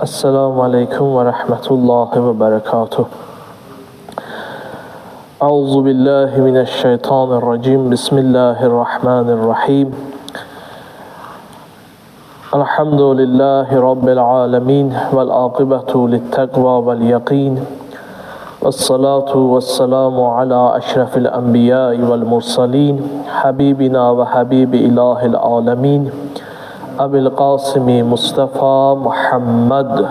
Esselamu Aleyküm ve Rahmetullahi ve Berekatuhu. Euzu billahi mineşşeytanirracim. Bismillahirrahmanirrahim. Elhamdülillahi Rabbil alemin. Vel akibetu littekva vel yakin. Vessalatu vesselamu ala eşrefil enbiyai vel mursalin. Habibina ve habibi ilahil alemin. Ebil Qasimi Mustafa Muhammed.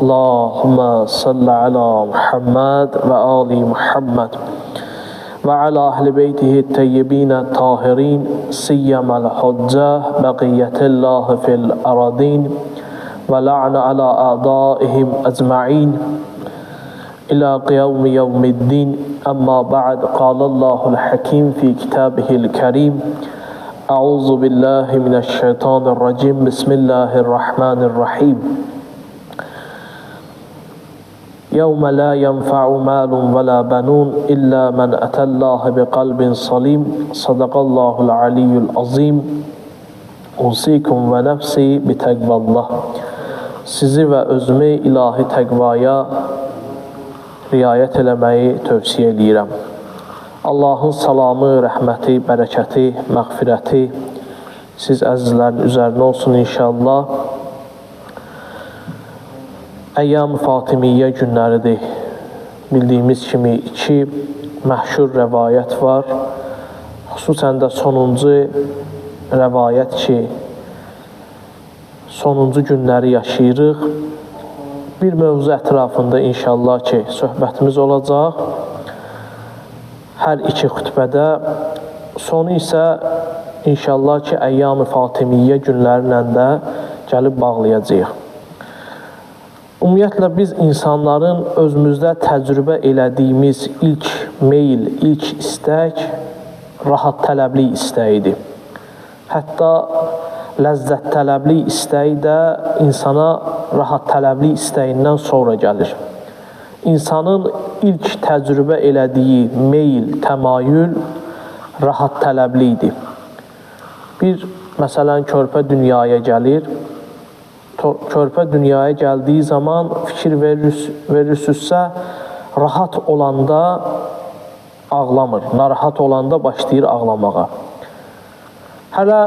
Allahümme salli ala Muhammed ve ali Muhammed ve ala ahli beytihi teyyibine tahirin siyyemel hudca beqiyetillah fil aradin ve la'ne ala a'daihim ecma'in ila qiyavmi yevmiddin. Amma ba'd, qalallahu l-hakim fi kitabihil kerim. Euzu billahi mineşşeytanirracim. Bismillahirrahmanirrahim. Yevme la yenfa'u malun ve la benun illa men etallaha bi kalbin salim. Sadakallahul aliyyul azim. Usikum ve nefsi bi tekvallah. Sizi ve özümü ilahi tekvaya riayət eləməyi tövsiyə edirəm. Allahın salamı, rəhməti, bərəkəti, məğfirəti siz əzizlərin üzərinə olsun inşallah. Əyyam-ı Fatimiyyə günləridir. Bildiyimiz kimi iki məhşur rəvayət var. Xüsusən də sonuncu rəvayət ki, sonuncu günləri yaşayırıq. Bir mövzu ətrafında inşallah ki, söhbətimiz olacaq. Hər iki xütbədə, sonu isə inşallah ki, Əyyam-ı Fatimiyyə günlərlə də gəlib bağlayacağıq. Ümumiyyətlə, biz insanların özümüzdə təcrübə elədiyimiz ilk meyl, ilk istək rahat tələbli istəyidir. Hətta ləzzət tələbli istəyi də insana rahat tələbli istəyindən sonra gəlir. İnsanın ilk təcrübə elədiyi meyl, təmayül rahat tələbli idi. Bir, məsələn, körpə dünyaya gəlir. Körpə dünyaya gəldiyi zaman fikir verirsinizsə, rahat olanda ağlamır, narahat olanda başlayır ağlamağa. Hələ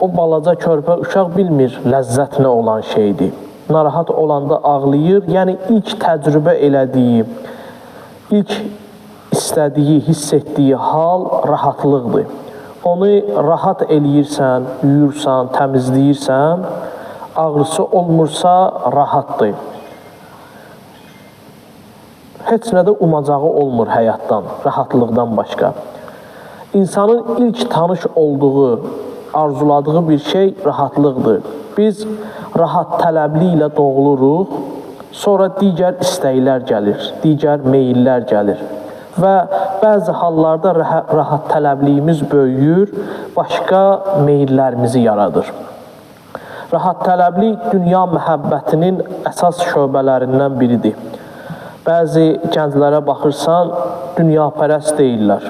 o balaca körpə uşaq bilmir ləzzət nə olan şeydir. Narahat olanda ağlayır, yəni ilk təcrübə elədiyi, ilk istədiyi, hiss etdiyi hal rahatlıqdır. Onu rahat eləyirsən, yuyursan, təmizləyirsən, ağrısı olmursa rahatdır. Heç nə də umacağı olmur həyatdan, rahatlıqdan başqa. İnsanın ilk tanış olduğu, arzuladığı bir şey rahatlıqdır. Biz rahat tələbli ilə doğuluruq, sonra digər istəklər gəlir, digər meyillər gəlir və bəzi hallarda rahat tələbliyimiz böyüyür, başqa meyillərimizi yaradır. Rahat tələbli dünya məhəbbətinin əsas şöbələrindən biridir. Bəzi gənclərə baxırsan, dünyapərəst deyirlər.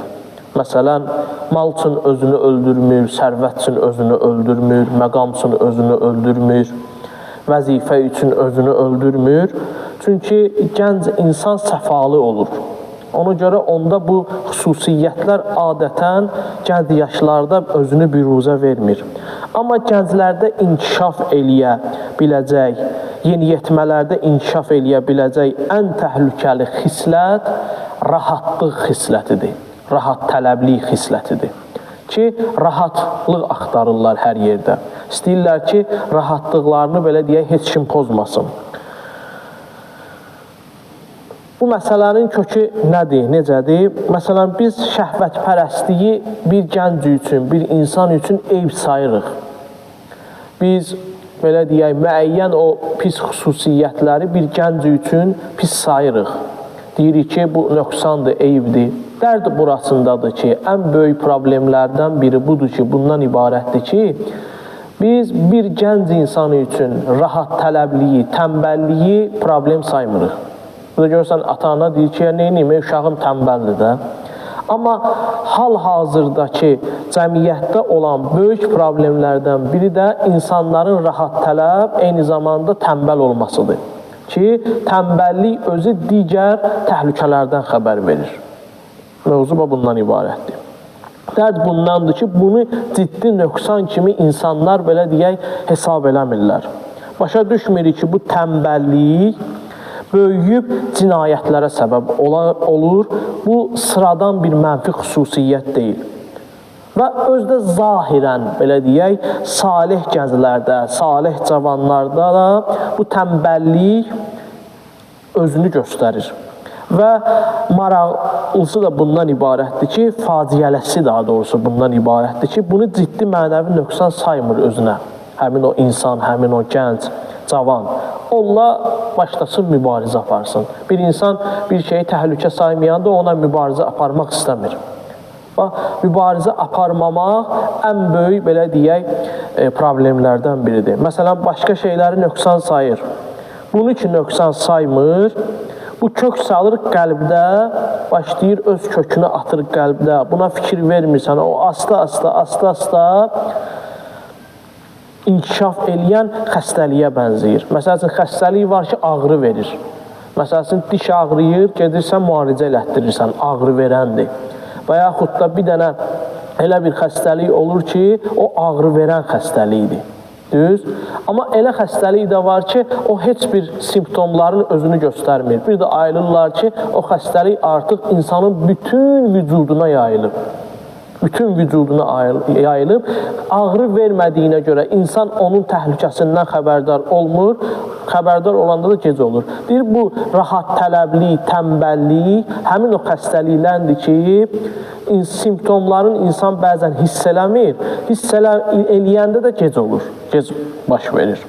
Məsələn, mal üçün özünü öldürmür, sərvət üçün özünü öldürmür, məqam üçün özünü öldürmür, vəzifə üçün özünü öldürmür. Çünki gənc insan səfalı olur. Ona görə onda bu xüsusiyyətlər adətən gənc yaşlarda özünü büruzə vermir. Amma gənclərdə inkişaf eləyə biləcək, yeniyetmələrdə inkişaf eləyə biləcək ən təhlükəli xislət rahatlıq xislətidir. Rahat tələbli xislətidir ki, rahatlıq axtarırlar hər yerdə. İstəyirlər ki, rahatlıqlarını belə deyək, heç kim pozmasın. Bu məsələnin kökü nədir, necədir? Məsələn, biz şəhvətpərəstliyi bir gənc üçün, bir insan üçün eyb sayırıq. Biz, belə deyək, müəyyən o pis xüsusiyyətləri bir gənc üçün pis sayırıq. Deyirik ki, bu nöqsandır, eyibdir. Dərd burasındadır ki, ən böyük problemlərdən biri budur ki, bundan ibarətdir ki, biz bir gənc insanı üçün rahat tələbliyi, təmbəlliyi problem saymırıq. Burada görürsən, ata-ana deyir ki, neyniyim, uşağım təmbəldir də. Amma hal-hazırdakı cəmiyyətdə olan böyük problemlərdən biri də insanların rahat tələb, eyni zamanda tənbəl olmasıdır. Ki, tənbəllik özü digər təhlükələrdən xəbər verir. Mövzu bundan ibarətdir. Dərd bundandır ki, bunu ciddi nöqsan kimi insanlar belə deyək, hesab eləmirlər. Başa düşmürük ki, bu tənbəllik böyüyüb cinayətlərə səbəb olur. Bu, sıradan bir mənfi xüsusiyyət deyil. Və özdə zahirən, belə deyək, salih gənclərdə, salih cavanlarda da bu tənbəllik özünü göstərir. Və maraqlısı da bundan ibarətdir ki, faciələsi daha doğrusu bundan ibarətdir ki, bunu ciddi mənəvi nöqsan saymır özünə. Həmin o insan, həmin o gənc, cavan. Onunla başlasın mübarizə aparsın. Bir insan bir şeyi təhlükə saymayanda ona mübarizə aparmaq istəmir. Mübarizə aparmamaq ən böyük, belə deyək, problemlərdən biridir. Məsələn, başqa şeyləri nöqsan sayır. Bunu ki, nöqsan saymır, bu kök salır qəlbdə, başlayır öz kökünü atır qəlbdə. Buna fikir vermirsən, o asta-asta inkişaf eləyən xəstəliyə bənzəyir. Məsəl üçün, xəstəlik var ki, ağrı verir. Məsəl üçün, diş ağrıyır, gedirsən, müalicə elətdirirsən, ağrı verəndir. Və yaxud da bir dənə elə bir xəstəlik olur ki, o ağrı verən xəstəlikdir. Düz? Amma elə xəstəlik də var ki, o heç bir simptomların özünü göstərmir. Bir də ayılırlar ki, o xəstəlik artıq insanın bütün vücuduna yayılıb. Bütün vücuduna yayılıb, ağrı vermədiyinə görə insan onun təhlükəsindən xəbərdar olmur, xəbərdar olanda da gec olur. Deyir, bu rahat tələblik, tənbəllik, həmin o xəstəliklərdir ki, simptomların insan bəzən hiss eləmir, hiss eləyəndə də gec olur, gec baş verir.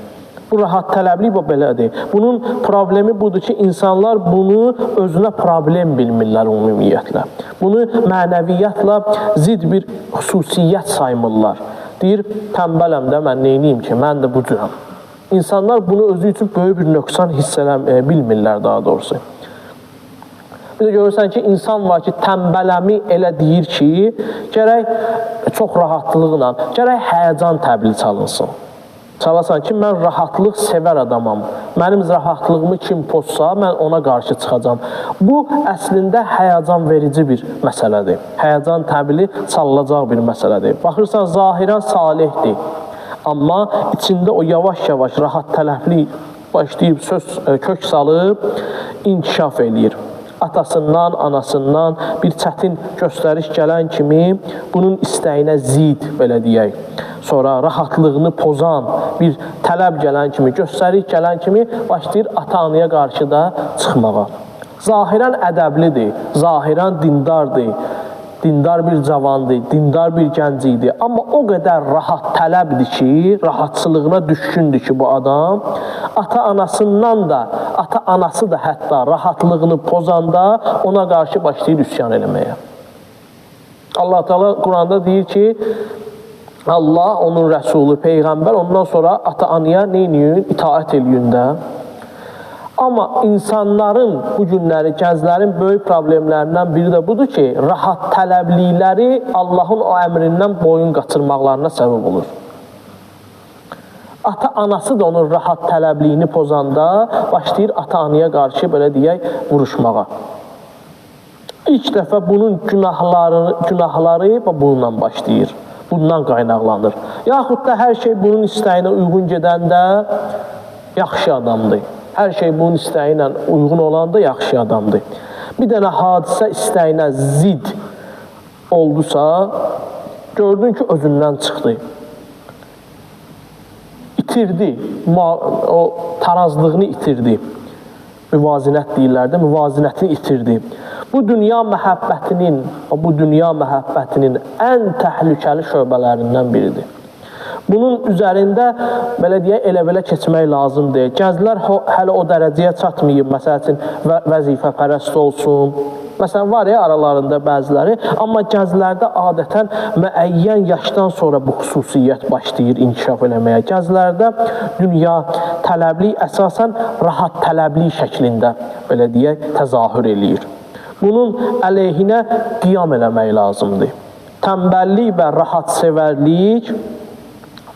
Bu rahat tələblik belədir. Bunun problemi budur ki, insanlar bunu özünə problem bilmirlər ümumiyyətlə. Bunu mənəviyyatla zid bir xüsusiyyət saymırlar. Deyir, tənbələm də mən neyniyim ki, mən də bu cürəm. İnsanlar bunu özü üçün böyük bir nöqsan hiss bilmirlər daha doğrusu. Bir də görürsən ki, insan var ki, tənbələmi elə deyir ki, gərək çox rahatlıqla, gərək həyəcan təbili çalınsın. Çalasan ki, mən rahatlıq sevər adamam. Mənim rahatlığımı kim pozsa, mən ona qarşı çıxacam. Bu, əslində həyəcan verici bir məsələdir. Həyəcan təbili çalınacaq bir məsələdir. Baxırsan, zahirən salihdir. Amma içində o yavaş-yavaş rahat tələbli başlayıb kök salıb, inkişaf eləyir. Atasından, anasından bir çətin göstəriş gələn kimi bunun istəyinə zid, belə deyək. Sonra rahatlığını pozan bir tələb gələn kimi, göstəriş gələn kimi başlayır ata-anaya qarşı da çıxmağa. Zahirən ədəblidir, zahirən dindardır, dindar bir cavandır, dindar bir gənc idi. Amma o qədər rahat tələbdir ki, rahatçılığına düşkündür ki bu adam, ata-anasından da, ata-anası da hətta rahatlığını pozanda ona qarşı başlayır üsyan eləməyə. Allah Teala Quranda deyir ki, Allah, onun rəsulu, peyğəmbər, ondan sonra ata-anaya neyləyin? İtaət eləyin də. Amma insanların, bu günləri, gənclərin böyük problemlərindən biri də budur ki, rahat tələblikləri Allahın o əmrindən boyun qaçırmaqlarına səbəb olur. Ata-anası da onun rahat tələbliyini pozanda başlayır ata-anaya qarşı, belə deyək, vuruşmağa. İlk dəfə bunun günahları bununla başlayır. Bundan qaynaqlanır. Yaxud da hər şey bunun istəyinə uyğun gedəndə yaxşı adamdır. Hər şey bunun istəyinə uyğun olanda yaxşı adamdır. Bir dənə hadisə istəyinə zid oldusa, gördün ki, özündən çıxdı. İtirdi, o tarazlığını itirdi. Müvazinət deyirlər də, müvazinətini itirdi. Bu dünya məhəbbətinin ən təhlükəli şöbələrindən biridir. Bunun üzərində, belə deyək, elə-belə keçmək lazımdır. Gənclər hələ o dərəcəyə çatmayıb, məsəl üçün, vəzifə pərəst olsun. Məsələn, var ya aralarında bəziləri, amma gənclərdə adətən müəyyən yaşdan sonra bu xüsusiyyət başlayır inkişaf eləməyə. Gənclərdə dünya tələblik əsasən rahat tələblik şəklində, belə deyək, təzahür eləyir. Bunun əleyhinə qiyam eləmək lazımdır. Tənbəllik və rahatsevərlik,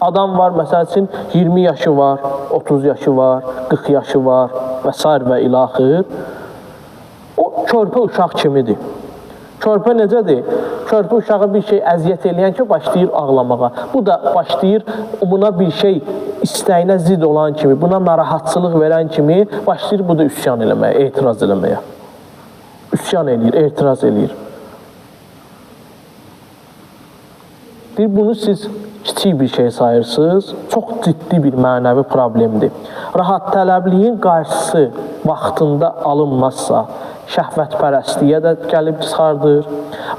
adam var, məsəl üçün 20 yaşı var, 30 yaşı var, 40 yaşı var və s. və ilaxır. O, körpə uşaq kimidir. Körpə necədir? Körpə uşağı bir şey əziyyət eləyən ki, başlayır ağlamağa. Bu da başlayır, buna bir şey istəyinə zid olan kimi, buna narahatçılıq verən kimi başlayır bu da üsyan eləməyə, etiraz eləməyə. Üsyan eləyir, etiraz eləyir. Bunu siz kiçik bir şey sayırsınız, çox ciddi bir mənəvi problemdir. Rahat tələbliyin qarşısı vaxtında alınmazsa, şəhvətpərəstliyə də gəlib çıxardır.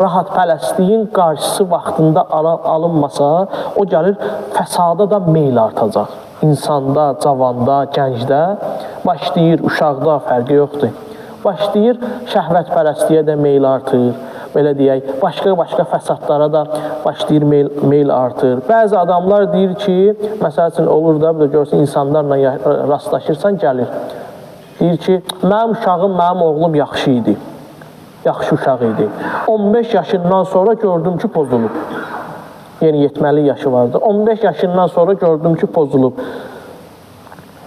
Rahatpərəstliyin qarşısı vaxtında alınmasa, o gəlir fəsada da meyl artacaq. İnsanda, cavanda, gəncdə, başlayır, uşaqda fərqi yoxdur. Başlayır, şəhvətpərəstliyə də meyl artır. Belə deyək, başqa fəsadlara da başlayır, meyl artır. Bəzi adamlar deyir ki, məsəl üçün olur da, görürsən, insanlarla rastlaşırsan, gəlir. Deyir ki, mənim uşağım, mənim oğlum yaxşı idi. Yaxşı uşaq idi. 15 yaşından sonra gördüm ki, pozulub. Yəni, yetməli yaşı vardı. 15 yaşından sonra gördüm ki, pozulub.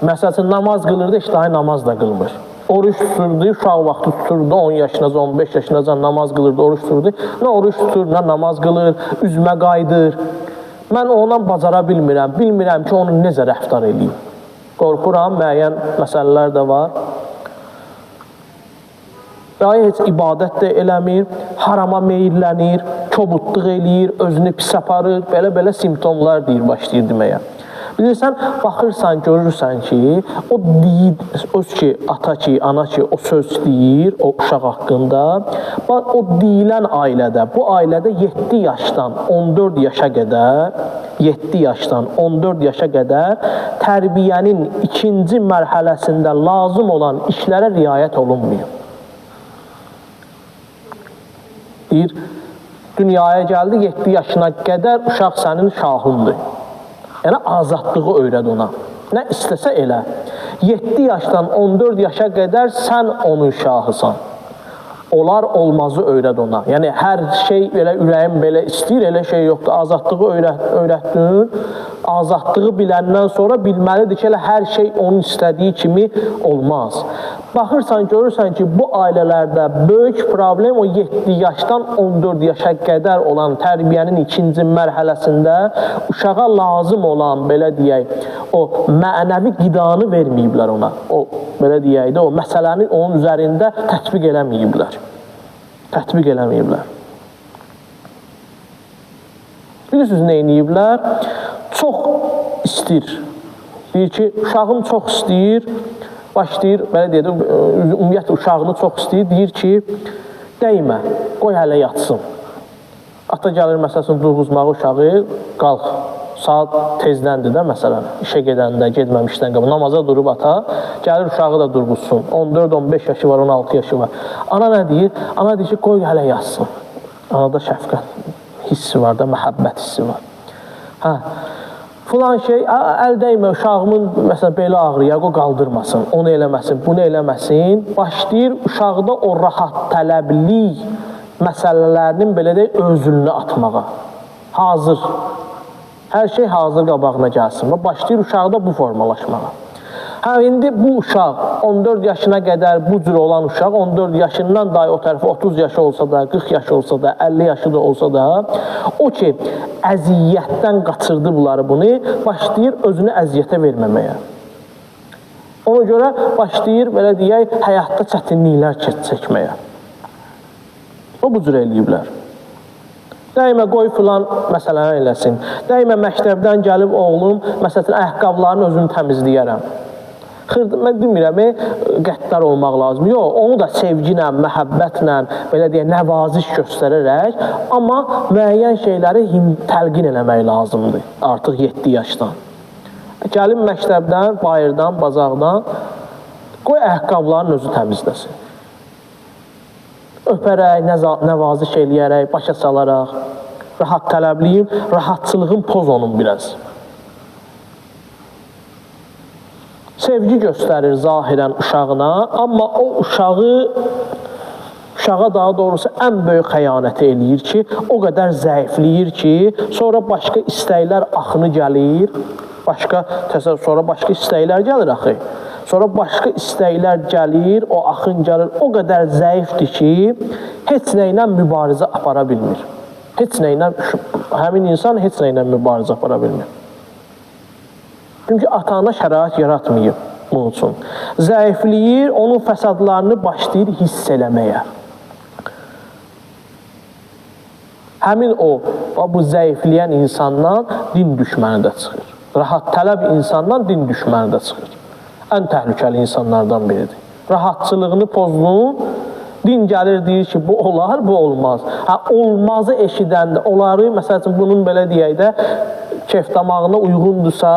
Məsəl üçün, namaz qılırdı, iştahı namaz da qılmır. Oruç tuturdu, uşaq vaxtı tuturdu, 10 yaşınacan, 15 yaşınacan namaz qılırdı, oruç tuturdu. Nə oruç tutur, nə namaz qılır, üzmə qayıdır. Mən ondan bacara bilmirəm, bilmirəm ki, onu necə rəftar edeyim. Qorxuram, müəyyən məsələlər də var. Dahi heç ibadət də eləmir, harama meyillənir, kobudluq eləyir, özünü pis aparır, belə simptomlar deyir, başlayır deməyə. Bilirsən, baxırsan, görürsən ki, o deyir, öz ki, ata ki, ana ki, o söz deyir, o uşaq haqqında, o deyilən ailədə, bu ailədə 7 yaşdan 14 yaşa qədər, 7 yaşdan 14 yaşa qədər tərbiyənin ikinci mərhələsində lazım olan işlərə riayət olunmuyor. Deyir, dünyaya gəldi, 7 yaşına qədər uşaq sənin şahındır. Yəni, azadlığı öyrəd ona. Nə istəsə elə. 7 yaşdan 14 yaşa qədər sən onun şahısan. Olar olmazı öyrəd ona. Yəni, hər şey elə ürəyim belə istəyir, elə şey yoxdur. Azadlığı öyrətdin. Azadlığı biləndən sonra bilməlidir ki, elə hər şey onun istədiyi kimi olmaz. Baxırsan, görürsən ki, bu ailələrdə böyük problem o 7 yaşdan 14 yaşa qədər olan tərbiyənin ikinci mərhələsində uşağa lazım olan, belə deyək, o mənəvi qidanı verməyiblər ona. O, belə deyək də, o məsələni onun üzərində tətbiq eləməyiblər. Tətbiq eləməyiblər. Bilirsiniz, nə eləyiblər? Çox istəyir. Deyir ki, uşağım çox istəyir, başlayır, belə deyək, ümumiyyətlə uşağını çox istəyir, deyir ki, dəymə, qoy hələ yatsın. Ata gəlir, məsələn, durğuzmağı uşağı, qalx, saat tezdəndir də, məsələn, işə gedəndə, gedməmişdən qabı, namaza durub ata, gəlir uşağı da durğuzsun. 14-15 yaşı var, 16 yaşı var. Ana nə deyir? Ana deyir ki, qoy hələ yatsın. Anada şəfqət hissi var da, məhəbbət hissi var. Hə, filan şey, əl dəymə, uşağımın məsələn, belə ağrıyaq, o qaldırmasın, onu eləməsin, bunu eləməsin. Başlayır uşaqda o rahat tələblik məsələlərinin belə deyək, özülünü atmağa. Hazır. Hər şey hazır qabağına gəlsin. Başlayır uşaqda bu formalaşmağa. Hə, indi bu uşaq 14 yaşına qədər bu cür olan uşaq, 14 yaşından dahi o tərəfə 30 yaşı olsa da, 40 yaşı olsa da, 50 yaşı da olsa da, o ki, əziyyətdən qaçırdı bunları bunu, başlayır özünü əziyyətə verməməyə. Ona görə başlayır, belə deyək, həyatda çətinliklər çəkməyə. O bu cür eləyiblər. Dəymə qoy filan məsələni eləsin. Dəymə məktəbdən gəlib oğlum, məsələn, ayaqqabılarını özünü təmizləyərəm. Mən demirəm, qəddar olmaq lazım. Yox, onu da sevgi ilə, məhəbbətlə, belə deyək, nəvaziş göstərərək, amma müəyyən şeyləri təlqin eləmək lazımdır artıq 7 yaşdan. Gəlin məktəbdən, bayırdan, bazaqdan, qoy ayaqqabılarını özü təmizləsin. Öpərək, nəvaziş eləyərək, başa salaraq, rahat tələbliyin, rahatçılığın poz onun biraz. Sevgi göstərir zahirən uşağına, amma o uşağı uşağa daha doğrusu ən böyük xəyanəti eləyir ki, o qədər zəifləyir ki, sonra başqa istəklər axını gəlir, sonra başqa istəklər gəlir axı. Sonra başqa istəklər gəlir, o axın gəlir, o qədər zəifdir ki, heç nə ilə mübarizə apara bilmir. Həmin insan heç nə ilə mübarizə apara bilmir. Çünki ata-ana şərait yaratmayıb bunun üçün. Zəifləyir, onun fəsadlarını başlayır hiss eləməyə. Həmin bu zəifləyən insandan din düşməni də çıxır. Rahat tələb insandan din düşməni də çıxır. Ən təhlükəli insanlardan biridir. Rahatçılığını pozdun, din gəlir deyir ki, bu olar, bu olmaz. Olmazı eşidəndə, onları, məsəl üçün, bunun belə deyək də, kef damağına uyğundursa,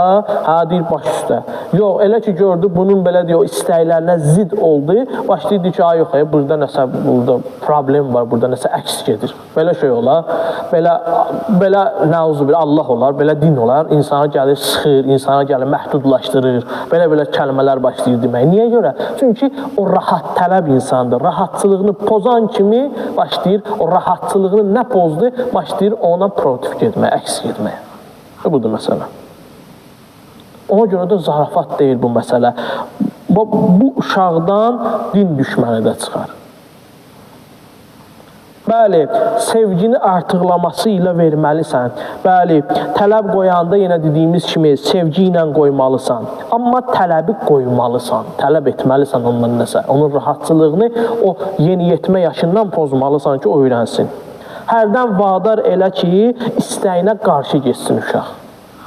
deyir, baş üstə. Yox, elə ki, gördü, bunun belə deyək, o istəklərinə zid oldu, başlayır, deyir ki, yox, burada nəsə problem var, burada nəsə əks gedir. Belə şey olar, belə nəuzubillah, Allah olar, belə din olar, insana gəlir, sıxır, insana gəlir, məhdudlaşdırır, belə kəlmələr başlayır demək. Niyə görə? Çünki o rahat tələb insandır. Rahatçılığını pozan kimi başlayır, o rahatçılığını nə pozdu, başlayır ona protiv getməyə, əks getməyə. Budur məsələ. Ona görə də zarafat deyil bu məsələ. Bu uşaqdan din düşməni də çıxar. Bəli, sevgini artıqlaması ilə verməlisən. Bəli, tələb qoyanda yenə dediyimiz kimi sevgi ilə qoymalısan. Amma tələbi qoymalısan, tələb etməlisən ondan nəsə. Onun rahatçılığını o yeniyetmə yaşından pozmalısan ki, o öyrənsin. Hərdən vadar elə ki, istəyinə qarşı geçsin uşaq.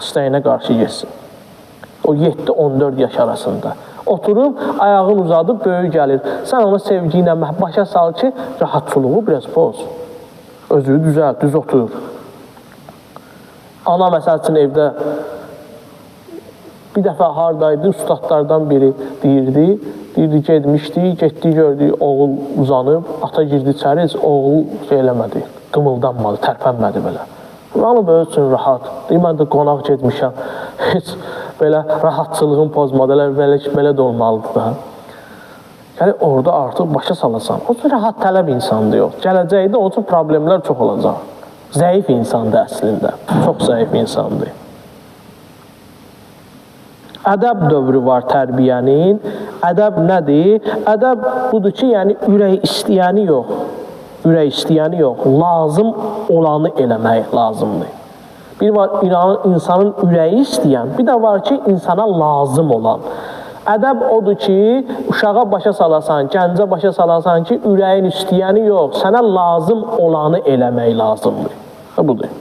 İstəyinə qarşı geçsin. O 7-14 yaş arasında. Oturub, ayağını uzadıb, böyük gəlir. Sən ona sevgi ilə başa sal ki, rahatçılığı biraz poz. Özü düzəl, düz otur. Ana məsəl üçün evdə bir dəfə hardaydı, ustadlardan biri deyirdi, getmişdi, getdi, gördü, oğul uzanıb, ata girdi içəri, heç oğul şey eləmədi, qımıldanmadı, tərpənmədi belə. Buranı böyük üçün rahat. Deyir, mən də qonaq getmişəm, heç belə rahatçılığın pozmadı, belə də olmalıdır da. Yəni, orada artıq başa salasan. O üçün rahat tələb insandır yox. Gələcəkdə o üçün problemlər çox olacaq. Zəif insandır əslində, çox zəif insandır. Ədəb dövrü var tərbiyənin. Ədəb nədir? Ədəb budur ki, yəni ürək istəyəni yox. Ürək istəyəni yox. Lazım olanı eləmək lazımdır. Bir var insanın ürəyi istəyən, bir də var ki, insana lazım olan. Ədəb odur ki, uşağa başa salasan, gəncə başa salasan ki, ürəyin istəyəni yox, sənə lazım olanı eləmək lazımdır. Budur.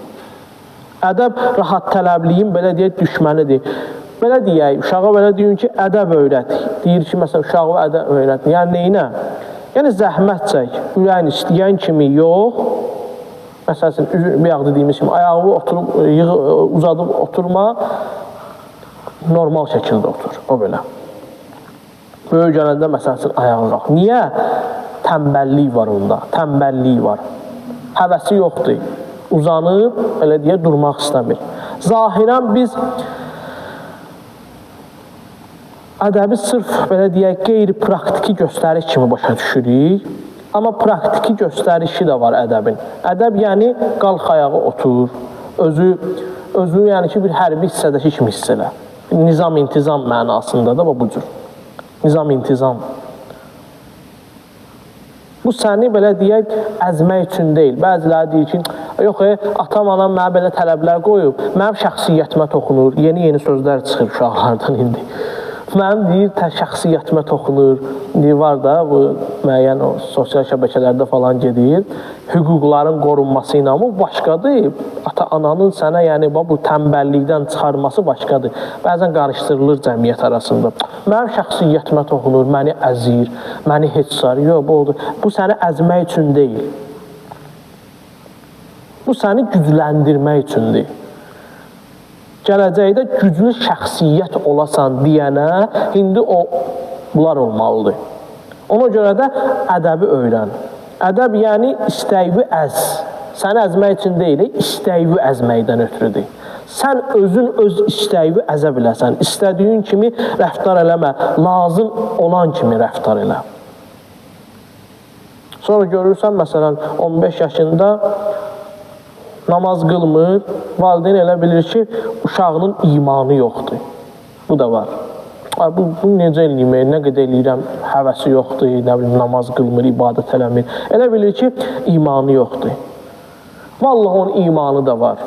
Ədəb rahat tələbliyin belə deyək düşmənidir. Belə deyək, uşağa belə deyin ki, ədəb öyrət. Deyir ki, məsələn, uşağa ədəb öyrət. Yəni, neyinə? Yəni, zəhmət çək. Ürəyin istəyən kimi yox. Məsələn, bir yaxud dediyimiz kimi, ayağı uzadıb oturma, normal şəkildə otur. O belə. Böyük gələndə, məsələn, ayağı qalx. Niyə? Tənbəllik var onda. Tənbəllik var. Həvəsi yoxdur. Uzanıb, belə deyə, durmaq istəmir. Zahirən biz ədəbi sırf, belə deyək, qeyri-praktiki göstəriş kimi başa düşürük. Amma praktiki göstərişi də var ədəbin. Ədəb, yəni, qalx ayağı otur. Özü yəni ki, bir hərbi hissədəki kimi hiss elə. Nizam-intizam mənasında da bu cür. Nizam-intizam. Bu səni, belə deyək, əzmək üçün deyil. Bəziləri deyir ki, yox, atam, anam mənə belə tələblər qoyub, mənim şəxsiyyətimə toxunur. Yeni sözlər çıxır uşaqlardan indi. Mənim deyir, şəxsiyyətimə toxunur. Var da, bu müəyyən sosial şəbəkələrdə falan gedir. Hüquqların qorunması ilə bu başqadır. Ata-ananın sənə, yəni, bu tənbəllikdən çıxarması başqadır. Bəzən qarışdırılır cəmiyyət arasında. Mənim şəxsiyyətimə toxunur, məni əzir, məni heç sarı. Yox, bu səni əzmək üçün deyil. Bu səni gücləndirmək üçündür. Gələcəkdə güclü şəxsiyyət olasan deyənə, indi bunlar olmalıdır. Ona görə də ədəbi öyrən. Ədəb yəni istəyi əz. Səni əzmək üçün deyil, istəyi əzməkdən ötürüdür. Sən özün öz istəyi əzə biləsən. İstədiyin kimi rəftar eləmə, lazım olan kimi rəftar elə. Sonra görürsən, məsələn, 15 yaşında namaz qılmır, valideyn elə bilir ki, uşağının imanı yoxdur. Bu da var. Bu necə eləyim, nə qədər eləyirəm, həvəsi yoxdur, nə bilim, namaz qılmır, ibadət eləmir. Elə bilir ki, imanı yoxdur. Vallahi onun imanı da var.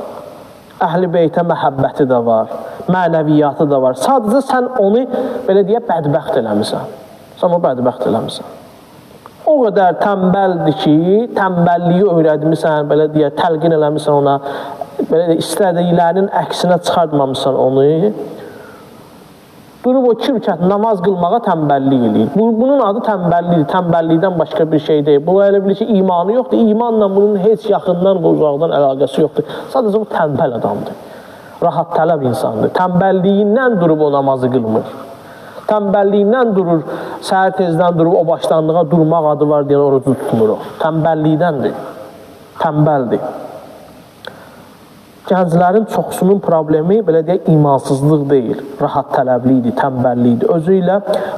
Əhl-i beytə məhəbbəti də var, mənəviyyatı da var. Sadəcə sən onu, belə deyə, bədbəxt eləmirsən. Sən onu bədbəxt eləmirsən. O qədər tənbəldir ki, tənbəlliyi öyrədmirsən, belə deyə, təlqin eləmirsən ona, belə deyə, istədiklərinin əksinə çıxartmamışsan onu. Durub o 2 rükət namaz qılmağa tənbəllik eləyir. Bunun adı tənbəllikdir, tənbəllikdən başqa bir şey deyil. Bu elə bilir ki, imanı yoxdur, imanla bunun heç yaxından və uzaqdan əlaqəsi yoxdur. Sadəcə bu tənbəl adamdır, rahat tələb insandır. Tənbəlliyindən durub o namazı qılmır. Tənbəlliyindən durur, səhər tezdən durub o başlandığa durmaq adı var deyən orucu tutmur o. Tənbəlliyidəndir, tənbəldir. Gənclərin çoxsunun problemi, belə deyək, imansızlıq deyil, rahat tələblidir, tənbəllikdir. Özü ilə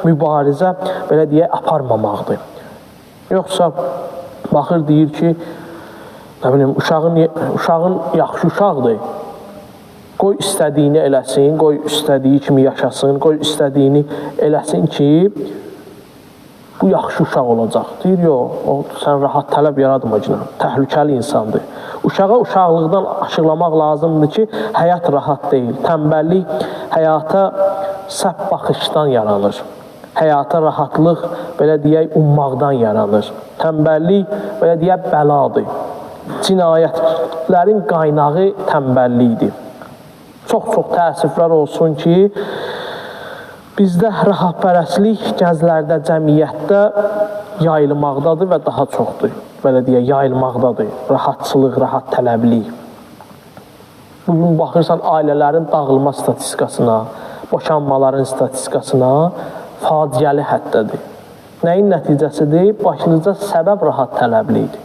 mübarizə, belə deyək, aparmamaqdır. Yoxsa baxır, deyir ki, nə bilim, uşağın yaxşı uşaqdır. Qoy istədiyini eləsin, qoy istədiyi kimi yaşasın, qoy istədiyini eləsin ki, bu yaxşı uşaq olacaq. Deyir, yox, sən rahat tələb yaratma ki, təhlükəli insandır. Uşağa uşaqlıqdan aşılamaq lazımdır ki, həyat rahat deyil. Tənbəllik həyata səhv baxışdan yaranır. Həyata rahatlıq, belə deyək, ummaqdan yaranır. Tənbəllik, belə deyək, bəladır. Cinayətlərin qaynağı tənbəllikdir. Çox-çox təəssüflər olsun ki, bizdə rahatpərəstlik gənclərdə, cəmiyyətdə yayılmaqdadır və daha çoxdur. Belə deyə, yayılmaqdadır. Rahatçılıq, rahat tələblik. Bugün baxırsan, ailələrin dağılma statistikasına, boşanmaların statistikasına faciəli həddədir. Nəyin nəticəsidir? Başlıca səbəb rahat tələblikdir.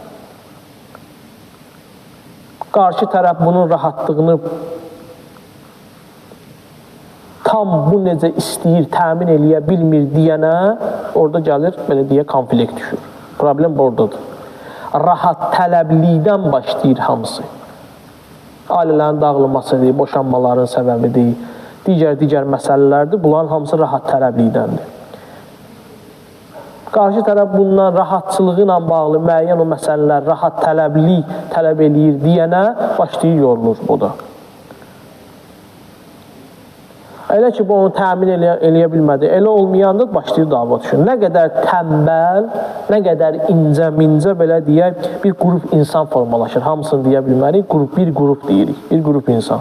Qarşı tərəf bunun rahatlığını tam bu necə istəyir, təmin eləyə bilmir deyənə, orada gəlir, belə deyə, konflikt düşür. Problem oradadır. Rahat tələblikdən başlayır hamısı. Ailələrin dağılmasıdır, boşanmaların səbəbidir, digər məsələlərdir. Bunların hamısı rahat tələblikdəndir. Qarşı tərəf bundan rahatçılığı ilə bağlı müəyyən o məsələlər, rahat tələblik tələb eləyir deyənə başlayır, yorulur o da. Elə ki, bu onu təmin eləyə bilmədi. Elə olmayanda başlayır dava düşür. Nə qədər tənbəl, nə qədər incə-mincə, belə deyək, bir qrup insan formalaşır. Hamısını deyə bilmərik, bir qrup deyirik, bir qrup insan.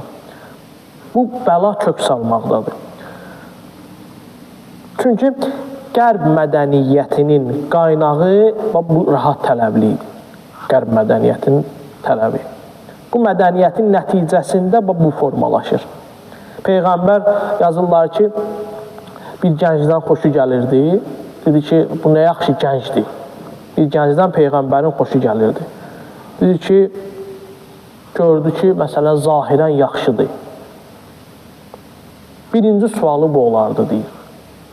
Bu, bəla kök salmaqdadır. Çünki qərb mədəniyyətinin qaynağı bu rahat tələblidir. Qərb mədəniyyətinin tələbi. Bu mədəniyyətin nəticəsində bu formalaşır. Peyğəmbər yazırlar ki, bir gəncdən xoşu gəlirdi. Dedi ki, bu nə yaxşı gəncdir. Bir gəncdən Peyğəmbərin xoşu gəlirdi. Dedi ki, gördü ki, məsələn, zahirən yaxşıdır. Birinci sualı bu olardı, deyir.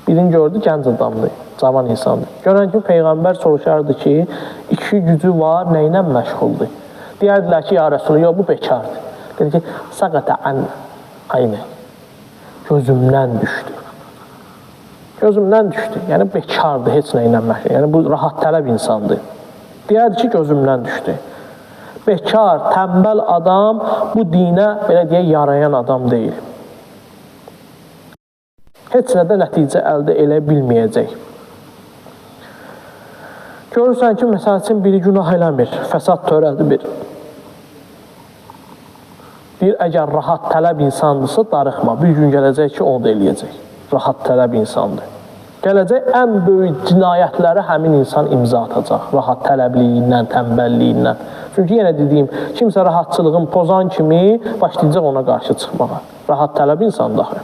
Birini gördü, gənc adamdır, cavan insandır. Görən ki, Peyğəmbər soruşardı ki, iki gücü var, nə ilə məşğuldur? Deyərdilər ki, ya Rəsulü, yox, bu bekardır. Dedi ki, səqətə aynə. Gözümdən düşdü. Gözümdən düşdü. Yəni, bekardır, heç nə ilə məşğul. Yəni, bu rahat tələb insandır. Deyərdi ki, gözümdən düşdü. Bekar, tənbəl adam bu dinə, belə deyək, yarayan adam deyil. Heç nədə nəticə əldə elə bilməyəcək. Görürsən ki, məsəl üçün biri günah eləmir, fəsad törədir. Deyir, əgər rahat tələb insandırsa, darıxma. Bir gün gələcək ki, onu da eləyəcək. Rahat tələb insandır. Gələcək ən böyük cinayətləri həmin insan imza atacaq. Rahat tələbliyindən, tənbəlliyindən. Çünki yenə dediyim, kimsə rahatçılığın pozan kimi başlayacaq ona qarşı çıxmağa. Rahat tələb insandır axı.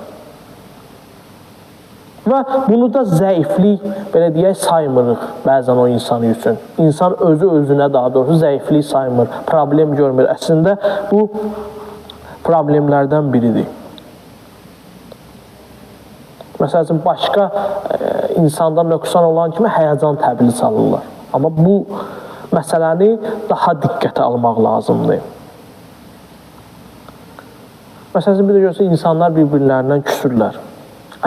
Və bunu da zəiflik, belə deyək, saymırıq bəzən o insan üçün. İnsan özünə daha doğrusu zəiflik saymır, problem görmür. Əslində bu problemlərdən biridir. Məsələn, başqa insanda nöqsan olan kimi həyəcan təbili salırlar. Amma bu məsələni daha diqqətə almaq lazımdır. Məsələn, bir də görürsə, insanlar bir-birlərindən küsürlər,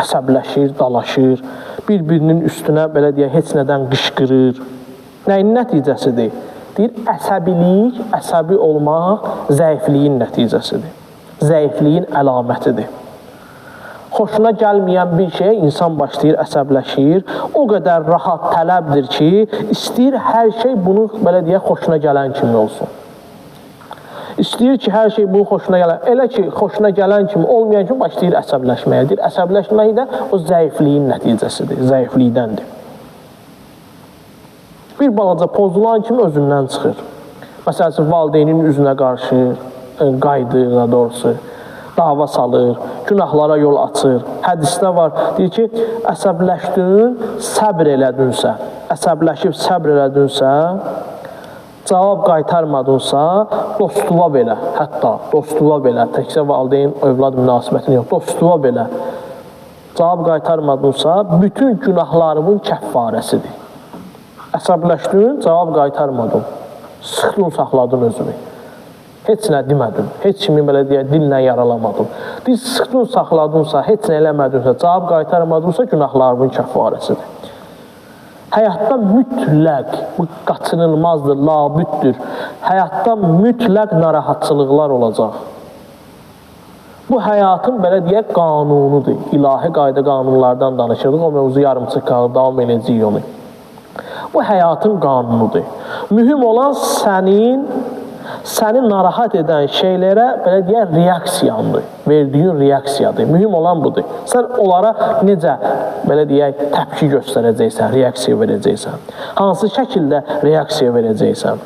əsəbləşir, dalaşır, bir-birinin üstünə, belə deyək, heç nədən qışqırır. Nəyin nəticəsidir? Deyir, əsəbilik, əsəbi olmaq zəifliyin nəticəsidir, zəifliyin əlamətidir. Xoşuna gəlməyən bir şey insan başlayır, əsəbləşir, o qədər rahat tələbdir ki, istəyir hər şey bunun, belə deyək, xoşuna gələn kimi olsun. İstəyir ki, hər şey bunun xoşuna gələn, elə ki, xoşuna gələn kimi olmayan kimi başlayır əsəbləşməyə. Deyir, əsəbləşmək də o zəifliyin nəticəsidir, zəiflikdəndir. Bir balaca pozulan kimi özündən çıxır. Məsələn, valideynin üzünə qarşı qayıdır, daha doğrusu, dava salır, günahlara yol açır. Hədisdə var, deyir ki, əsəbləşdin, səbr elədinsə, əsəbləşib səbr elədinsə, cavab qaytarmadınsa, dostuva belə, hətta dostuva belə, təkcə valideyn övlad münasibətini yox, dostuva belə cavab qaytarmadınsa, bütün günahlarımın kəffarəsidir. Əsəbləşdin, cavab qaytarmadın, sıxdın, saxladın özünü. Heç nə demədin, heç kimi belə deyək, dillə yaralamadın. Dil sıxdın, saxladınsa, heç nə eləmədinsə, cavab qaytarmadınsa, günahlarının kəffarəsidir. Həyatda mütləq, bu qaçınılmazdır, labüddür. Həyatda mütləq narahatçılıqlar olacaq. Bu həyatın, belə deyək, qanunudur. İlahi qayda qanunlardan danışırdıq, o mövzu yarımçıq qalır, davam edəcəyik onu. Bu həyatın qanunudur. Mühüm olan səni narahat edən şeylərə, belə deyək, reaksiyandır, verdiyin reaksiyadır. Mühüm olan budur. Sən onlara necə, belə deyək, təpki göstərəcəksən, reaksiya verəcəksən. Hansı şəkildə reaksiya verəcəksən.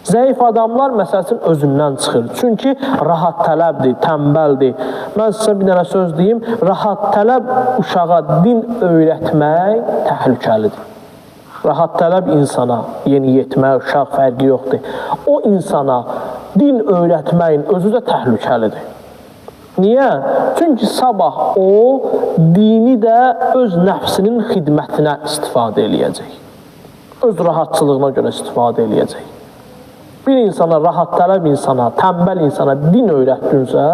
Zəif adamlar, məsələn, özündən çıxır. Çünki rahat tələbdir, tənbəldir. Mən sizə bir dənə söz deyim, rahat tələb uşağa din öyrətmək təhlükəlidir. Rahat tələb insana, yeni yetmə, uşaq fərqi yoxdur. O insana din öyrətməyin özü də təhlükəlidir. Niyə? Çünki sabah o dini də öz nəfsinin xidmətinə istifadə eləyəcək. Öz rahatçılığına görə istifadə eləyəcək. Bir insana, rahat tələb insana, tənbəl insana din öyrətdinsə,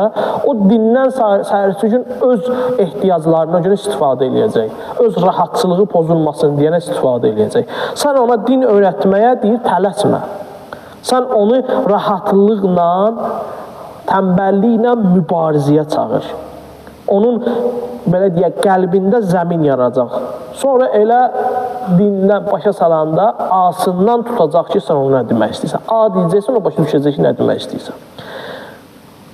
o dindən səhərisi gün öz ehtiyaclarına görə istifadə eləyəcək. Öz rahatçılığı pozulmasın deyənə istifadə eləyəcək. Sən ona din öyrətməyə deyir, tələsmə. Sən onu rahatlıqla, tənbəlliklə mübarizəyə çağır. Onun, belə deyək, qəlbində zəmin yaracaq. Sonra elə dindən başa salanda asından tutacaq ki, sən onu nə demək istəyirsən. A deyəcəksən, o başa düşəcək ki, nə demək istəyirsən.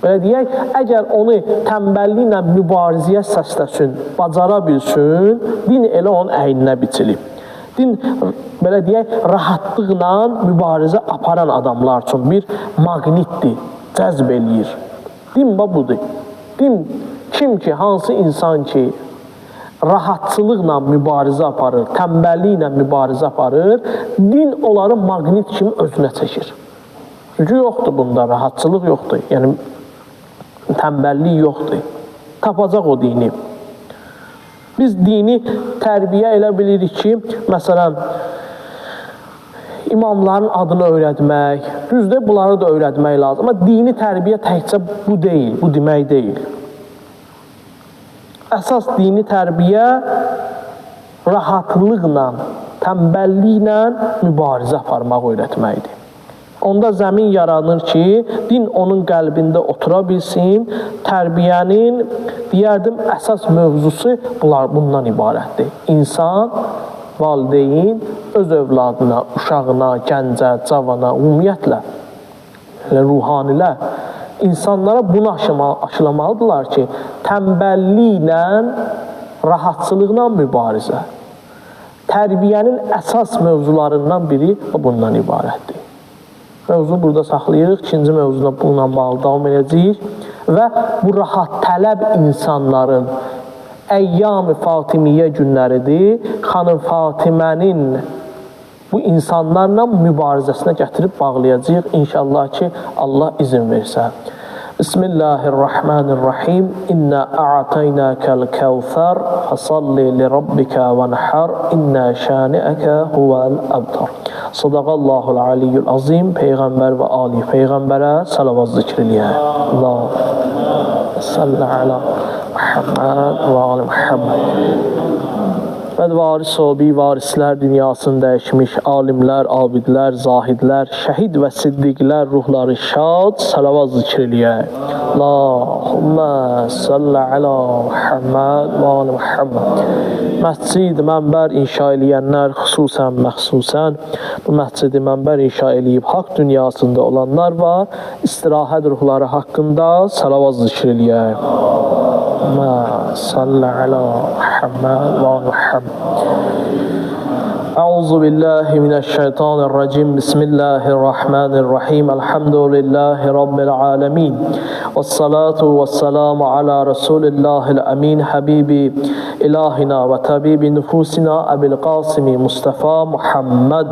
Belə deyək, əgər onu tənbəlliklə mübarizəyə səsləsin, bacara bilsin, din elə onun əyninə biçilib. Din, belə deyək, rahatlıqla mübarizə aparan adamlar üçün bir maqnitdir, cəzb eləyir. Din budur. Din, kim ki, hansı insan ki, rahatçılıqla mübarizə aparır, tənbəlliklə mübarizə aparır, din onları maqnit kimi özünə çəkir. Çünki yoxdur bunda, rahatçılıq yoxdur, yəni tənbəllik yoxdur. Tapacaq o dini. Biz dini tərbiyə elə bilirik ki, məsələn, imamların adını öyrətmək, düzdür, bunları da öyrətmək lazım. Amma dini tərbiyə təkcə bu deyil, bu demək deyil. Əsas dini tərbiyə rahatlıqla, tənbəlliklə mübarizə aparmaq öyrətməkdir. Onda zəmin yaranır ki, din onun qəlbində otura bilsin, tərbiyənin, deyərdim, əsas mövzusu bundan ibarətdir. İnsan, valideyn öz övladına, uşağına, gəncə, cavana, ümumiyyətlə, ruhanilər, insanlara bunu aşılamalıdırlar ki, tənbəlliklə, rahatçılıqla mübarizə. Tərbiyənin əsas mövzularından biri bundan ibarətdir. Mövzunu burada saxlayırıq, ikinci mövzuna bununla bağlı davam edəcəyik və bu rahat tələb insanların Əyyam-ı Fatimiyyə günləridir. Xanım Fatimənin bu insanlarla mübarizəsinə gətirib bağlayacağıq. İnşallah ki, Allah izin versə. Bismillahirrahmanirrahim. İnna a'taynakal kevser fasalli li rabbika vanhar inna şani'aka huvel abtar. Sadaqallahul aliyyul azim. Peyğəmbər və ali Peyğəmbərə salavat zikr eləyək. Allahumma salli ala Muhammed və ali Muhammed. Varis obi varislər dünyasını dəyişmiş alimlər, abidlər, zahidlər, şəhid və siddiqlər ruhları şad, salavat zikr eləyək. Allahumma salli ala Muhammed və ali Muhammed. Məscid, mənbər inşa eləyənlər, xüsusən, məxsusən bu məscidi mənbər inşa eləyib haqq dünyasında olanlar var. İstirahət ruhları haqqında salavat zikr eləyək. Allahumma salli ala Muhammed və ali Muhammed. أعوذ بالله من الشيطان الرجيم بسم الله الرحمن الرحيم الحمد لله رب العالمين والصلاة والسلام على رسول الله الأمين حبيب إلهنا وطبيب نفوسنا أبي القاسم مصطفى محمد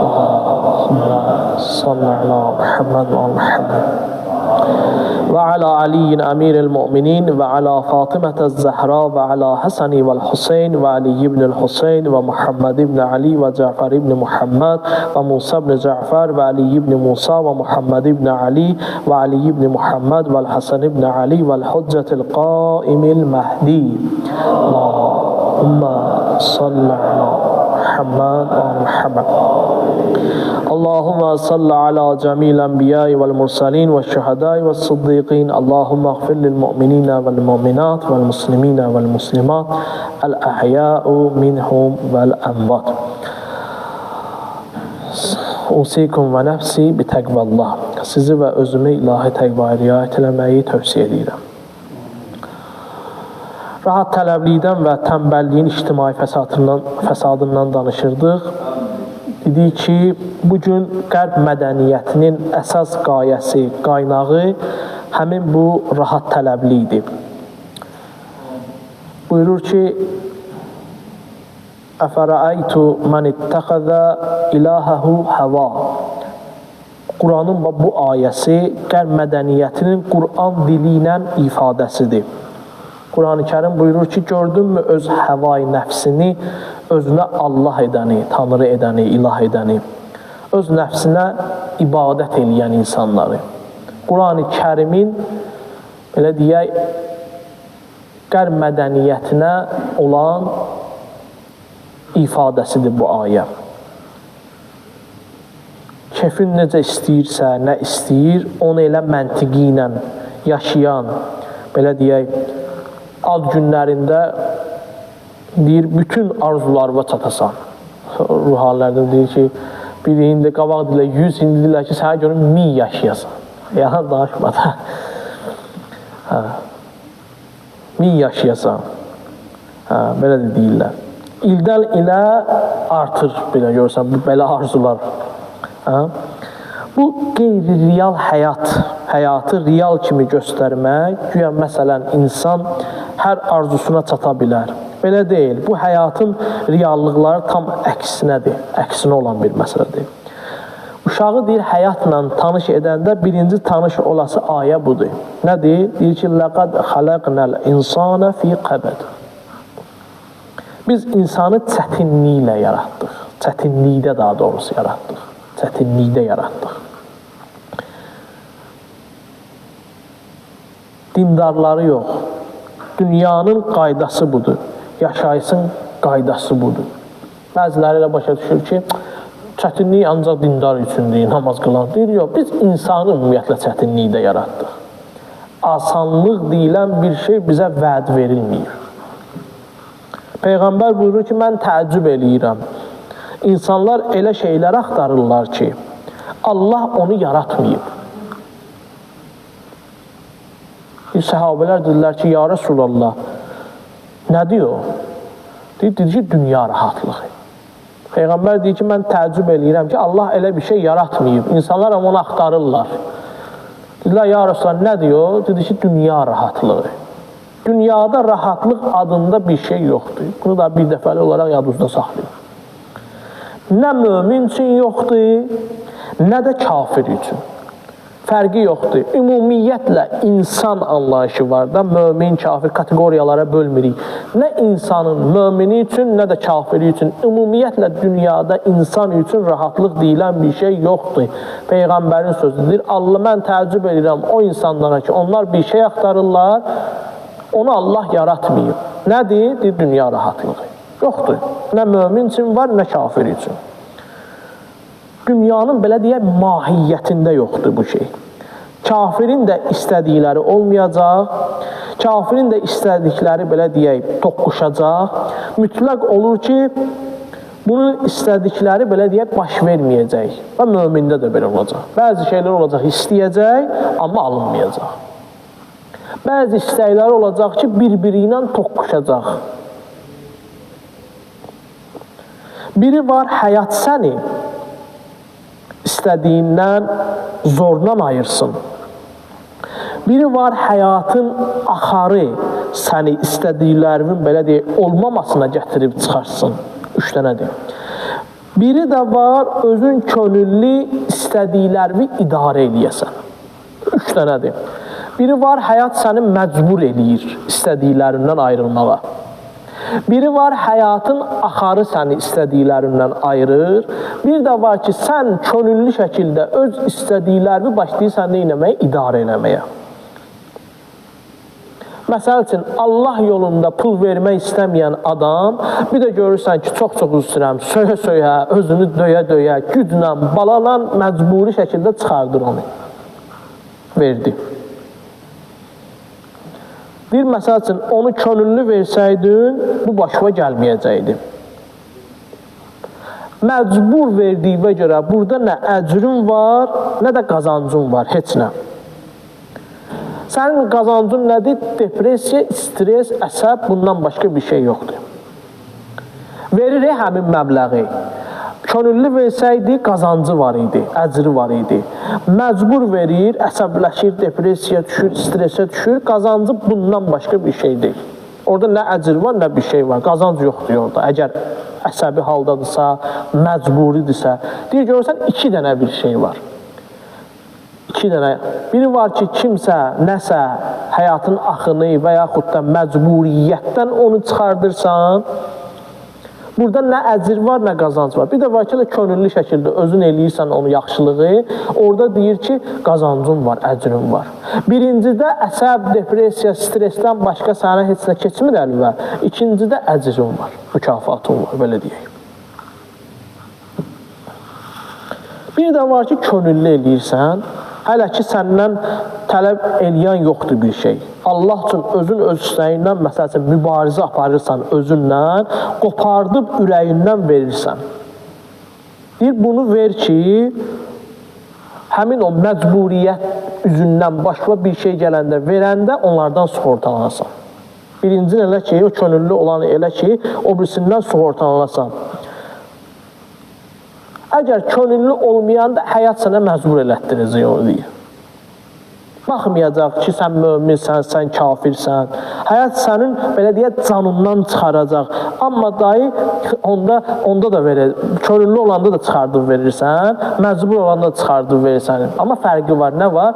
اللهم صل على محمد وعلى محمد وعلى علي أمير المؤمنين وعلى فاطمة الزهراء وعلى حسن والحسين وعلي بن الحسين ومحمد بن علي وجعفر بن محمد وموسى بن جعفر وعلي بن موسى ومحمد بن علي وعلي بن محمد والحسن بن علي والحجة القائم المهدي اللهم صل على محمد وعلى محمد اللهم صل على جميع الأنبياء والمرسلين والشهداء والصديقين اللهم اغفر للمؤمنين والمؤمنات والمسلمين والمسلمات الأحياء منهم والأموات Usikum və nəfsi bi təqvallah. Sizi və özümü ilahi təqvaya riayət eləməyi tövsiyə edirəm. Rahat tələblikdən və tənbəlliyin ictimai fəsadından danışırdıq. Dedik ki, bugün qərb mədəniyyətinin əsas qayəsi, qaynağı həmin bu rahat tələbliyidir. Buyurur ki, Əfərəəytu mən ittəxəzə ilahəhu həva. Quranın bu ayəsi qərb mədəniyyətinin Quran dili ilə ifadəsidir. Quran-ı Kərim buyurur ki, gördünmü öz həvai nəfsini, özünə Allah edəni, tanrı edəni, ilah edəni, öz nəfsinə ibadət eləyən insanları. Quran-ı Kərimin, belə deyək, qərb mədəniyyətinə olan ifadəsidir bu ayə. Kefin necə istəyirsə, nə istəyir, onu elə məntiqi ilə yaşayan, belə deyək, ad günlərində deyir, bütün arzularına çatasan. Ruhanilərdən deyir ki, biri indi qabaq dilə 100, indi deyirlər ki, sənə görün 1000 yaşayasan. Yalan danışmadı. 1000 yaşayasan. Belə də deyirlər. İldən ilə artır, belə görürsən, belə arzular. Bu qeyri-real həyatı real kimi göstərmək, güya məsələn, insan hər arzusuna çata bilər. Belə deyil, bu həyatın reallıqları tam əksinədir, əksinə olan bir məsələdir. Uşağı deyir, həyatla tanış edəndə birinci tanış olası ayə budur. Nədir? Deyir ki, لَقَدْ خَلَقْنَا الْاِنْسَانَ فِي قَبَدٍ. Biz insanı çətinliklə yaratdıq. Çətinlikdə daha doğrusu yaratdıq. Çətinlikdə yaratdıq. Dindarları yox. Dünyanın qaydası budur. Yaşayışın qaydası budur. Bəziləri ilə başa düşür ki, çətinlik ancaq dindar üçündür, namaz qılan. Deyir, yox, biz insanı ümumiyyətlə çətinlikdə yaratdıq. Asanlıq deyilən bir şey bizə vəd verilməyir. Peyğəmbər buyurur ki, mən təəccüb eləyirəm. İnsanlar elə şeylər axtarırlar ki, Allah onu yaratmayıb. Səhabələr deyirlər ki, ya Rasulallah, nə deyir? Deyir ki, dünya rahatlığı. Peyğəmbər deyir ki, mən təəccüb eləyirəm ki, Allah elə bir şey yaratmayıb. İnsanlar onu axtarırlar. Deyirlər, ya Rasulallah, nə deyir? Deyir ki, dünya rahatlığı. Dünyada rahatlıq adında bir şey yoxdur. Bunu da bir dəfəli olaraq yadınızda saxlayın. Nə mömin üçün yoxdur, nə də kafir üçün. fərqi yoxdur. Ümumiyyətlə insan anlayışı var da, mömin, kafir kateqoriyalara bölmürük. Nə insanın mömini üçün, nə də kafiri üçün. Ümumiyyətlə dünyada insan üçün rahatlıq deyilən bir şey yoxdur. Peyğəmbərin sözüdür. Allah, mən təəccüb edirəm o insanlara ki, onlar bir şey axtarırlar, onu Allah yaratmayıb. Nədir? Deyir, dünya rahatlığı. Yoxdur. Nə mömin üçün var, nə kafir üçün. Dünyanın, belə deyək, mahiyyətində yoxdur bu şey. Kafirin də istədikləri olmayacaq, kafirin də istədikləri, belə deyək, toqquşacaq. Mütləq olur ki, bunun istədikləri, belə deyək, baş verməyəcək və mömində də belə olacaq. Bəzi şeylər olacaq, istəyəcək, amma alınmayacaq. Bəzi istəkləri olacaq ki, bir-biri ilə toqquşacaq. Biri var, həyat səni istədiyindən zorla ayırsın. Biri var, həyatın axarı səni istədiklərinin, belə deyək, olmamasına gətirib çıxarsın. 3 dənədir. Biri də var, özün könüllü istədiklərini idarə eləyəsən. 3 dənədir. Biri var, həyat səni məcbur eləyir istədiklərindən ayrılmağa. Biri var, həyatın axarı səni istədiklərindən ayırır. Bir də var ki, sən könüllü şəkildə öz istədiklərini başlayırsan nə etməyə? İdarə eləməyə. Məsəl üçün, Allah yolunda pul vermək istəməyən adam, bir də görürsən ki, çox-çox üzrəm, söyə-söyə, özünü döyə-döyə, güclə, balala məcburi şəkildə çıxardır onu. Verdi. Bir məsəl üçün, onu könüllü versəydin, bu başına gəlməyəcəkdi. Məcbur verdiyinə görə burada nə əcrin var, nə də qazancın var, heç nə. Sənin qazancın nədir? Depressiya, stres, əsəb, bundan başqa bir şey yoxdur. Verir həmin məbləği. Könüllü versəydi, qazancı var idi, əcri var idi. Məcbur verir, əsəbləşir, depressiya düşür, stresə düşür, qazancı bundan başqa bir şey deyil. Orada nə əcr var, nə bir şey var, qazanc yoxdur orada. Əgər əsəbi haldadırsa, məcburidirsə, deyir, görürsən, 2 dənə bir şey var. 2 dənə. Biri var ki, kimsə, nəsə həyatın axını və yaxud da məcburiyyətdən onu çıxardırsan, burada nə əcr var, nə qazanc var. Bir də var ki, könüllü şəkildə özün eləyirsən onu yaxşılığı, orada deyir ki, qazancın var, əcrin var. Birincidə əsəb, depressiya, stresdən başqa sənə heç nə keçmir əlvə. İkincidə əcrin var, mükafatın var, belə deyək. Bir də var ki, könüllü eləyirsən, hələ ki, səndən tələb eləyən yoxdur bir şey. Allah üçün özün öz istəyindən, məsələn, mübarizə aparırsan özünlə, qopardıb ürəyindən verirsən. Deyir, bunu ver ki, həmin o məcburiyyət üzündən başqa bir şey gələndə, verəndə onlardan sığortalanasan. Birincin elə ki, o könüllü olanı elə ki, o birisindən sığortalanasan. Əgər könüllü olmayanda həyat sənə məcbur elətdirəcək onu deyir. Baxmayacaq ki, sən möminsən, sən kafirsən. Həyat sənin, belə deyək, canından çıxaracaq. Amma dahi onda da verir. Könüllü olanda da çıxardıb verirsən, məcbur olanda da çıxardıb verirsən. Amma fərqi var, nə var?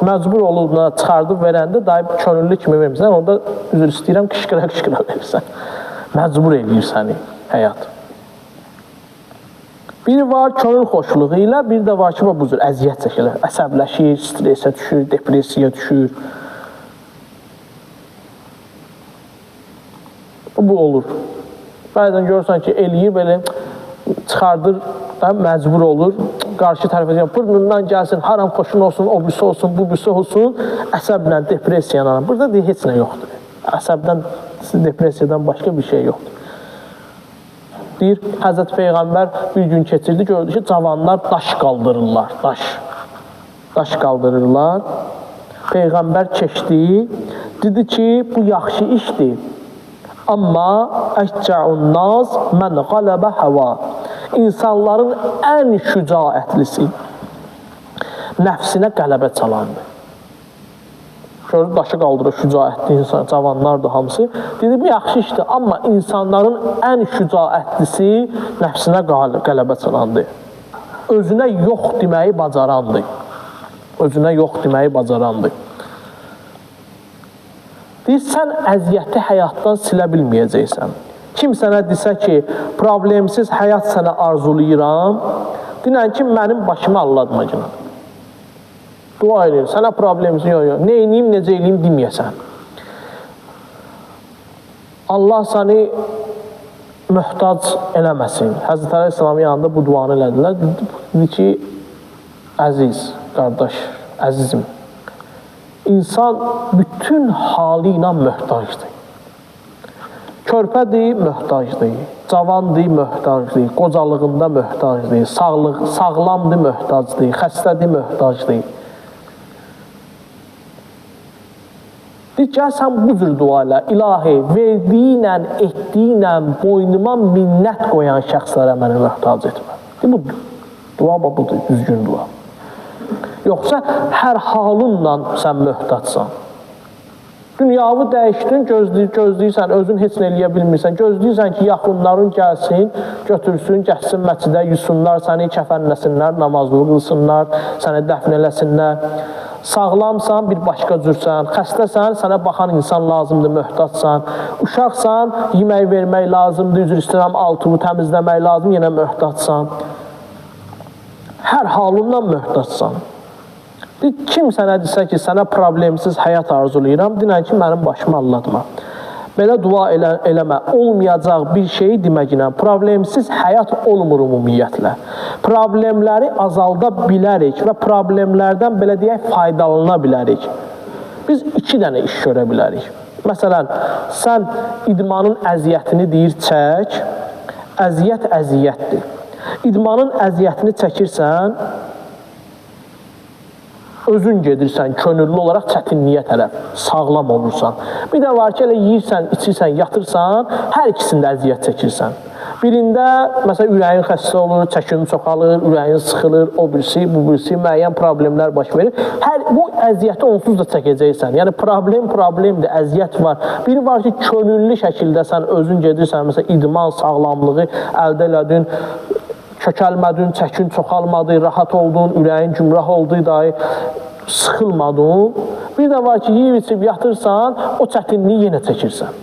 Məcbur olanda çıxardıb verəndə dahi könüllü kimi vermirsən, onda üzr istəyirəm, qışqıra-qışqıra verirsən. Məcbur eləyir səni həyat. Biri var könül xoşluğu ilə, bir də var ki, bu cür əziyyət çəkilir. Əsəbləşir, stresə düşür, depressiya düşür. Bu olur. Bəzən görürsən ki, eləyir, belə çıxardır, məcbur olur. Qarşı tərəfə deyir, burnundan gəlsin, haram xoşun olsun, o birisi olsun, bu birisi olsun. Əsəblə, depressiyadan. Burada deyir, heç nə yoxdur. Əsəbdən, depressiyadan başqa bir şey yoxdur. Deyir, Həzrət Peyğəmbər bir gün keçirdi, gördü ki, cavanlar daş qaldırırlar, daş qaldırırlar. Peyğəmbər keçdi, dedi ki, bu yaxşı işdir. Amma əşcəun naz mən qaləbə həva. İnsanların ən şücaətlisi nəfsinə qələbə çalandır. Görür, daşı qaldırır, şücaətli insan, cavanlardır hamısı. Dedi, bu yaxşı işdir, amma insanların ən şücaətlisi nəfsinə qələbə çalandır. Özünə yox deməyi bacarandır. Özünə yox deməyi bacarandır. Deyir, sən əziyyəti həyatdan silə bilməyəcəksən. Kim sənə desə ki, problemsiz həyat sənə arzulayıram, dinən ki, mənim başıma alladmacına. Dua edir, sənə problemsiz, yox, nə eləyim, necə eləyim deməyəsən. Allah səni möhtac eləməsin. Həzrət Əleyhisselamın yanında bu duanı elədilər. Dedi ki, əziz, qardaş, əzizim, İnsan bütün halı ilə möhtacdır. Körpədir, möhtacdır. Cavandır, möhtacdır. Qocalığında möhtacdır. Sağlamdır, möhtacdır. Xəstədir, möhtacdır. Deyir, gəl sən bu cür dua elə. İlahi, verdiyinlə, etdiyinlə boynuma minnət qoyan şəxslərə məni möhtac etmə. Deyir, bu dua budur, düzgün dua. Yoxsa hər halınla sən möhtacsan. Dünyavı dəyişdin, gözləyirsən, özün heç nə eləyə bilmirsən. Gözləyirsən ki, yaxınların gəlsin, götürsün, gəlsin məscidə, yusunlar, səni kəfənləsinlər, namazlı qılsınlar, səni dəfn eləsinlər. Sağlamsan, bir başqa cürsən. Xəstəsən, sənə baxan insan lazımdır, möhtacsan. Uşaqsan, yemək vermək lazımdır, üzr istəyirəm, altını təmizləmək lazım, yenə möhtacsan. Hər halından möhtacsan. Kim sənə desə ki, sənə problemsiz həyat arzulayıram, dinən ki, mənim başımı allatma. Belə dua eləmə, olmayacaq bir şeyi deməklə, problemsiz həyat olmur ümumiyyətlə. Problemləri azalda bilərik və problemlərdən, belə deyək, faydalana bilərik. Biz 2 dənə iş görə bilərik. Məsələn, sən idmanın əziyyətini deyir, çək, əziyyət əziyyətdir. İdmanın əziyyətini çəkirsən, özün gedirsən, könüllü olaraq çətinliyə tərəf, sağlam olursan. Bir də var ki, elə yiyirsən, içirsən, yatırsan, hər ikisində əziyyət çəkirsən. Birində, məsələn, ürəyin xəstə olur, çəkini çoxalır, ürəyin sıxılır, o birisi, bu birisi, müəyyən problemlər baş verir. Bu əziyyəti onsuz da çəkəcəksən. Yəni, problemdir, əziyyət var. Biri var ki, könüllü şəkildə sən özün gedirsən, məsələn, idman, sağlamlığı əldə elədin, kökəlmədin, çəkin çoxalmadı, rahat oldun, ürəyin gümrah oldu, dahi sıxılmadın. Bir də var ki, yiyib içib yatırsan, o çətinliyi yenə çəkirsən.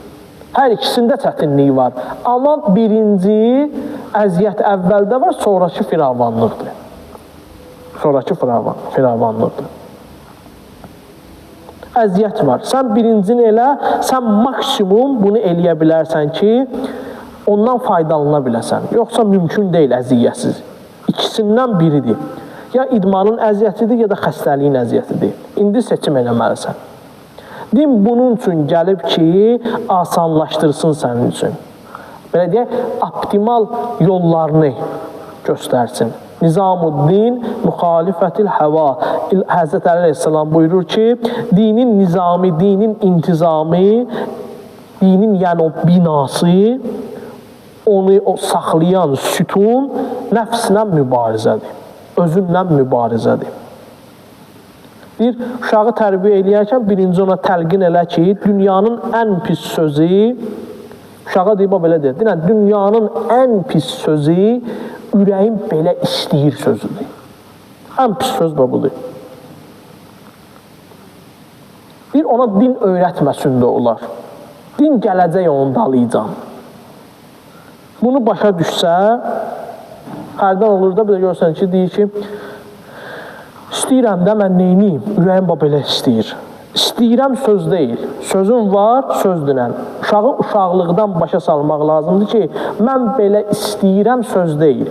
Hər ikisində çətinliyi var. Amma birinci əziyyət əvvəldə var, sonraki firavanlıqdır. Sonraki firavanlıqdır. Əziyyət var. Sən birincini elə, sən maksimum bunu eləyə bilərsən ki, ondan faydalana biləsən. Yoxsa mümkün deyil əziyyətsiz. İkisindən biridir. Ya idmanın əziyyətidir, ya da xəstəliyin əziyyətidir. İndi seçim eləməlisən. Din bunun üçün gəlib ki, asanlaşdırsın sənin üçün. Belə deyək, optimal yollarını göstərsin. Nizam-ı-din müxalifətil həva. Həzrət Əli Aleyhisselam buyurur ki, dinin nizami, dinin intizamı, dinin yəni o binası, onu saxlayan sütun nəfslə mübarizədir, özünlə mübarizədir. Bir uşağı tərbiyə eləyərkən birinci ona təlqin elə ki, dünyanın ən pis sözü, uşağa deyib, belə deyir, dinən, dünyanın ən pis sözü ürəyin belə istəyir sözüdür. Ən pis söz də budur. Bir ona din öyrətməsin də olar. Din gələcək onun dalıcan. Bunu başa düşsə, hərdən olur da, bir də görsən ki, deyir ki, istəyirəm də mən neyniyim, ürəyim belə istəyir. İstəyirəm söz deyil, sözüm var, söz dinən. Uşağı uşaqlıqdan başa salmaq lazımdır ki, mən belə istəyirəm söz deyil.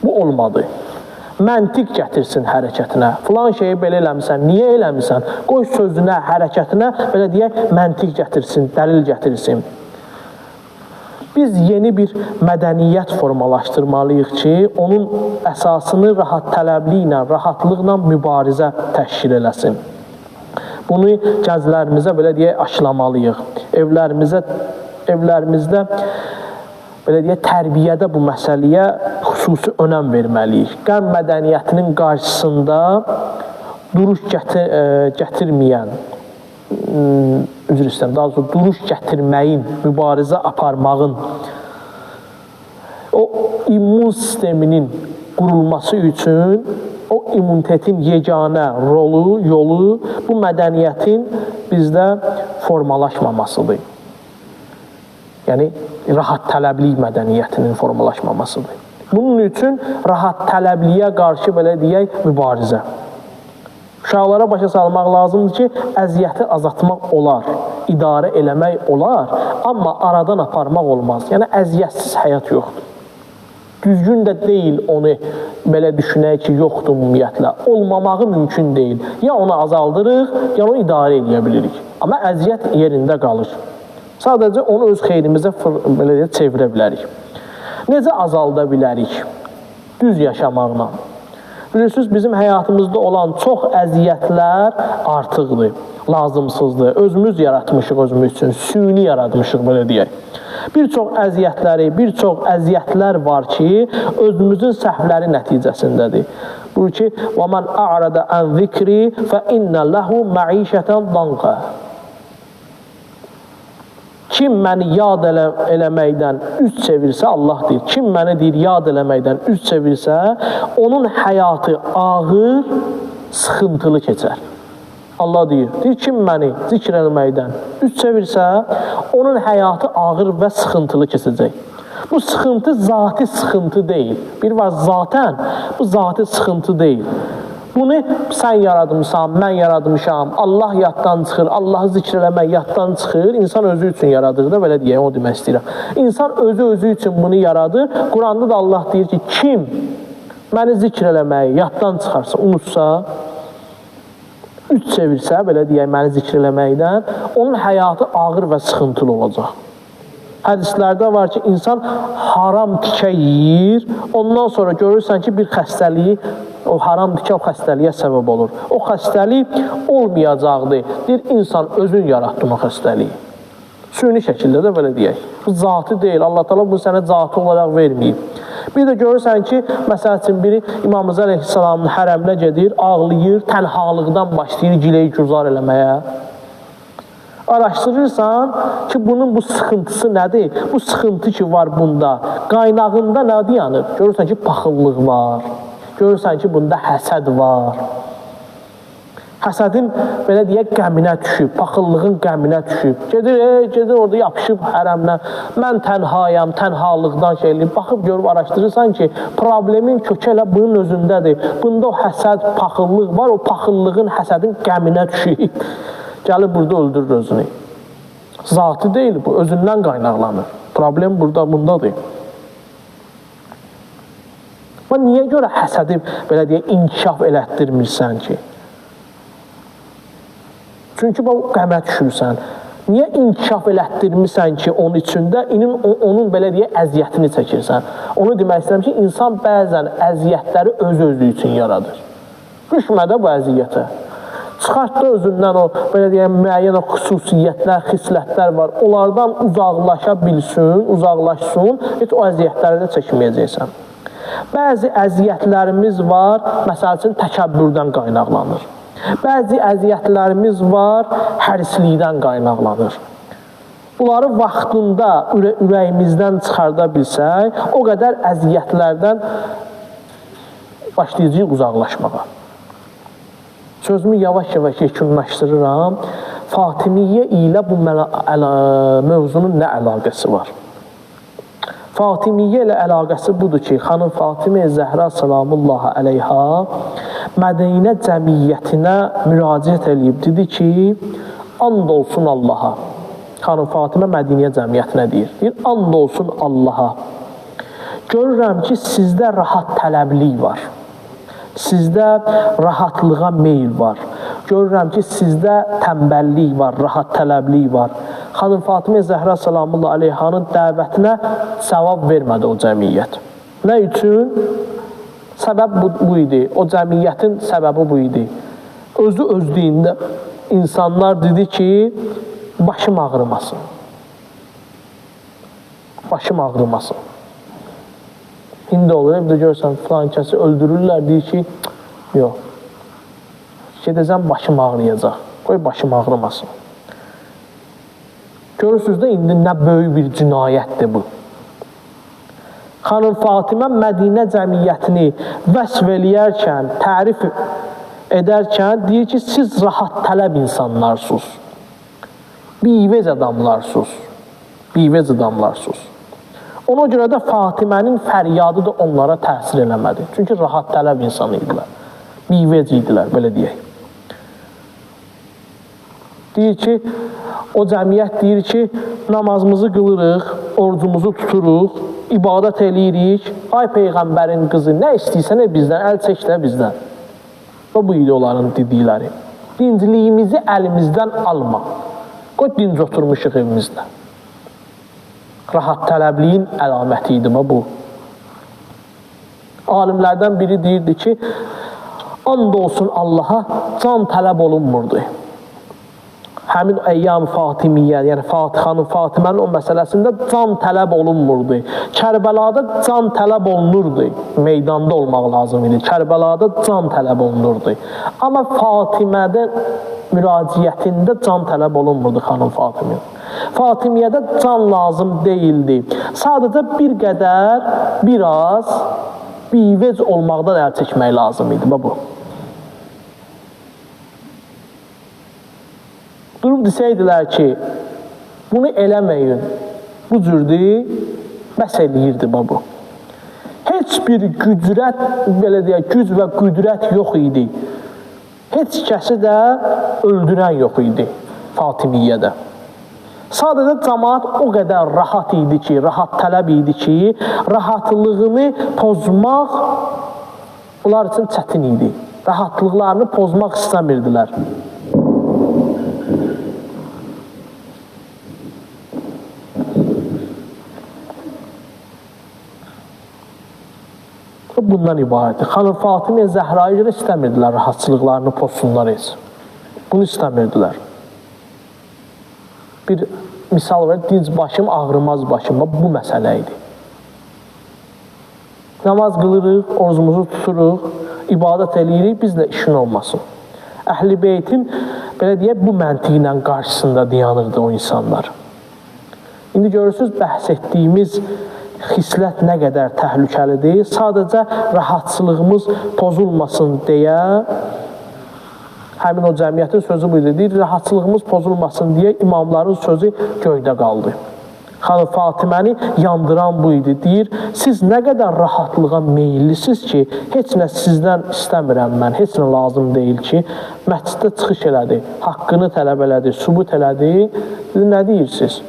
Bu olmadı. Məntiq gətirsin hərəkətinə. Filan şeyi belə eləmirsən, niyə eləmirsən? Qoy sözünə, hərəkətinə, belə deyək, məntiq gətirsin, dəlil gətirsin. Biz yeni bir mədəniyyət formalaşdırmalıyıq ki, onun əsasını rahat tələbliklə, rahatlıqla mübarizə təşkil eləsin. Bunu gənclərimizə belə deyək, aşılamalıyıq. Evlərimizdə belə deyək, tərbiyədə bu məsələyə xüsusi önəm verməliyik. Qərb mədəniyyətinin qarşısında duruş gətirməyən, üzr istəyirəm, daha sonra duruş gətirməyin, mübarizə aparmağın, o immun sisteminin qurulması üçün o immunitetin yeganə rolu, yolu bu mədəniyyətin bizdə formalaşmamasıdır. Yəni, rahat tələblik mədəniyyətinin formalaşmamasıdır. Bunun üçün rahat tələbliyə qarşı, belə deyək, mübarizə. Uşaqlara başa salmaq lazımdır ki, əziyyəti azaltmaq olar, idarə eləmək olar, amma aradan aparmaq olmaz. Yəni, əziyyətsiz həyat yoxdur. Düzgün də deyil onu belə düşünək ki, yoxdur ümumiyyətlə. Olmamağı mümkün deyil. Ya onu azaldırıq, ya onu idarə edə bilirik. Amma əziyyət yerində qalır. Sadəcə onu öz xeyrimizə belə çevirə bilərik. Necə azalda bilərik? Düz yaşamaqla. Bilirsiniz, bizim həyatımızda olan çox əziyyətlər artıqdır, lazımsızdır. Özümüz yaratmışıq özümüz üçün, süni yaratmışıq, belə deyək. Bir çox əziyyətlər var ki, özümüzün səhvləri nəticəsindədir. Buyur ki, وَمَنْ أَعْرَدَ عَنْ ذِكْرِ فَإِنَّ لَهُ مَعِيشَةً ضَنْقًا. Kim məni yad eləməkdən üz çevirsə, Allah deyir, kim məni deyir yad eləməkdən üz çevirsə, onun həyatı ağır, sıxıntılı keçər. Allah deyir, kim məni zikr eləməkdən üz çevirsə, onun həyatı ağır və sıxıntılı keçəcək. Bu sıxıntı zati sıxıntı deyil. Bir var zatən, bu zati sıxıntı deyil. Bunu sən yaradmışsan, mən yaradmışam, Allah yaddan çıxır, Allahı zikr eləmək yaddan çıxır, insan özü üçün yaradır da, belə deyək, onu demək istəyirəm. İnsan özü üçün bunu yaradır. Quranda da Allah deyir ki, kim məni zikr eləməyi yaddan çıxarsa, unutsa, üç çevirsə, belə deyək, məni zikr eləməkdən, onun həyatı ağır və sıxıntılı olacaq. Hədislərdə var ki, insan haram tikə yiyir, ondan sonra görürsən ki, bir xəstəliyi, o haram tikə o xəstəliyə səbəb olur. O xəstəlik olmayacaqdır. Deyir, insan özün yaratdın o xəstəliyi. Süni şəkildə də belə deyək. Bu zatı deyil, Allah Teala bunu sənə zatı olaraq verməyib. Bir də görürsən ki, məsəl üçün biri İmam Rza əleyhissalamın hərəminə gedir, ağlayır, tənhalıqdan başlayır giləyi güzar eləməyə. Araşdırırsan ki, bunun bu sıxıntısı nədir? Bu sıxıntı ki var bunda, qaynağında nədir yanır? Görürsən ki, paxıllıq var. Görürsən ki, bunda həsəd var. Həsədin, belə deyək, qəminə düşüb, paxıllığın qəminə düşüb. Gedir orada yapışıb hərəmlə. Mən tənhayam, tənhalıqdan şeyləyib. Baxıb görüb araşdırırsan ki, problemin kökü elə bunun özündədir. Bunda o həsəd, paxıllıq var, o paxıllığın, həsədin qəminə düşüb. Gəlib burada öldürür özünü. Zatı deyil bu, özündən qaynaqlanır. Problem bundadır. Və niyə görə həsədi, belə deyək, inkişaf elətdirmirsən ki? Çünki bu qəmə düşürsən. Niyə inkişaf elətdirmirsən ki, onun içində, onun belə deyək, əziyyətini çəkirsən? Onu demək istəyirəm ki, insan bəzən əziyyətləri öz-özü üçün yaradır. Düşmədə bu əziyyətə. Çıxart da özündən o, belə deyək, müəyyən o xüsusiyyətlər, xislətlər var. Onlardan uzaqlaşa bilsin, uzaqlaşsın, heç o əziyyətləri də çəkməyəcəksən. Bəzi əziyyətlərimiz var, məsəl üçün təkəbbürdən qaynaqlanır. Bəzi əziyyətlərimiz var, hərislikdən qaynaqlanır. Bunları vaxtında ürəyimizdən çıxarda bilsək, o qədər əziyyətlərdən başlayacağıq uzaqlaşmağa. Sözümü yavaş-yavaş yekunlaşdırıram. Fatimiyyə ilə bu mövzunun nə əlaqəsi var? Fatimiyyə ilə əlaqəsi budur ki, xanım Fatimə Zəhra salamullahi əleyha Mədinə cəmiyyətinə müraciət edib, dedi ki, and olsun Allaha. Xanım Fatimə Mədinə cəmiyyətinə deyir, and olsun Allaha. Görürəm ki, sizdə rahat tələblik var. Sizdə rahatlığa meyil var. Görürəm ki, sizdə tənbəllik var, rahat tələblik var. Xanım Fatimə Zəhra salamullahi əleyhanın dəvətinə cavab vermədi o cəmiyyət. Nə üçün? Səbəb bu idi. O cəmiyyətin səbəbi bu idi. Özü özlüyündə insanlar dedi ki, başım ağrımasın. Başım ağrımasın. İndi olur, evdə görürsən, filan kəsi öldürürlər, deyir ki, yox, gedəcəm, başım ağrıyacaq, qoy başım ağrımasın. Görürsünüz də, indi nə böyük bir cinayətdir bu. Xanım Fatimə Mədinə cəmiyyətini vəsf eləyərkən, tərif edərkən deyir ki, siz rahat tələb insanlarsınız. Bivec adamlarsınız. Bivec adamlarsınız. Ona görə də Fatimənin fəryadı da onlara təsir eləmədi. Çünki rahat tələb insanı idilər. Bivec idilər, belə deyək. Deyir ki, o cəmiyyət deyir ki, namazımızı qılırıq, orucumuzu tuturuq, ibadət eləyirik. Ay Peyğəmbərin qızı, nə istəyirsən bizdən, əl çək də bizdən. Və bu idi onların dedikləri. Dincliyimizi əlimizdən alma. Qoy dinc oturmuşuq evimizdə. Rahat tələbliyin əlaməti idi bu. Alimlərdən biri deyirdi ki, and olsun Allaha can tələb olunmurdu. Həmin əyyam Fatimiyyə, yəni xanım Fatimənin o məsələsində can tələb olunmurdu. Kərbəlada can tələb olunurdu. Meydanda olmaq lazım idi. Kərbəlada can tələb olunurdu. Amma Fatimədə müraciətində can tələb olunmurdu xanım Fatimiyyə. Fatimiyyədə can lazım deyildi. Sadəcə bir qədər, biraz bivec olmaqdan əl çəkmək lazım idi bu. Durub desəydilər ki, bunu eləməyin, bu cürdür, bəs eləyirdi bu. Heç bir gücrət, belə deyək, güc və qüdrət yox idi. Heç kəsi də öldürən yox idi Fatimiyyədə. Sadəcə cəmaat o qədər rahat idi ki, rahat tələb idi ki, rahatlığını pozmaq bunlar üçün çətin idi. Rahatlıqlarını pozmaq istəmirdilər. Bundan ibarətdir. Xanım Fatimə Zəhraya görə istəmirdilər rahatçılıqlarını pozsunlar heç. Bunu istəmirdilər. Bir misal var, dinc başım, ağrımaz başım. Bu məsələ idi. Namaz qılırıq, orucumuzu tuturuq, ibadət eləyirik, bizlə işin olmasın. Əhl-i Beytin, belə deyək, bu məntiqlə qarşısında dayanırdı o insanlar. İndi görürsünüz, bəhs etdiyimiz xislət nə qədər təhlükəlidir. Sadəcə rahatçılığımız pozulmasın deyə, həmin o cəmiyyətin sözü bu idi. Deyir, rahatçılığımız pozulmasın deyə imamların sözü göydə qaldı. Xanım Fatiməni yandıran bu idi. Deyir, siz nə qədər rahatlığa meyillisiniz ki, heç nə sizdən istəmirəm mən, heç nə lazım deyil ki, məsciddə çıxış elədi, haqqını tələb elədi, sübut elədi. Deyir, nə deyirsiniz?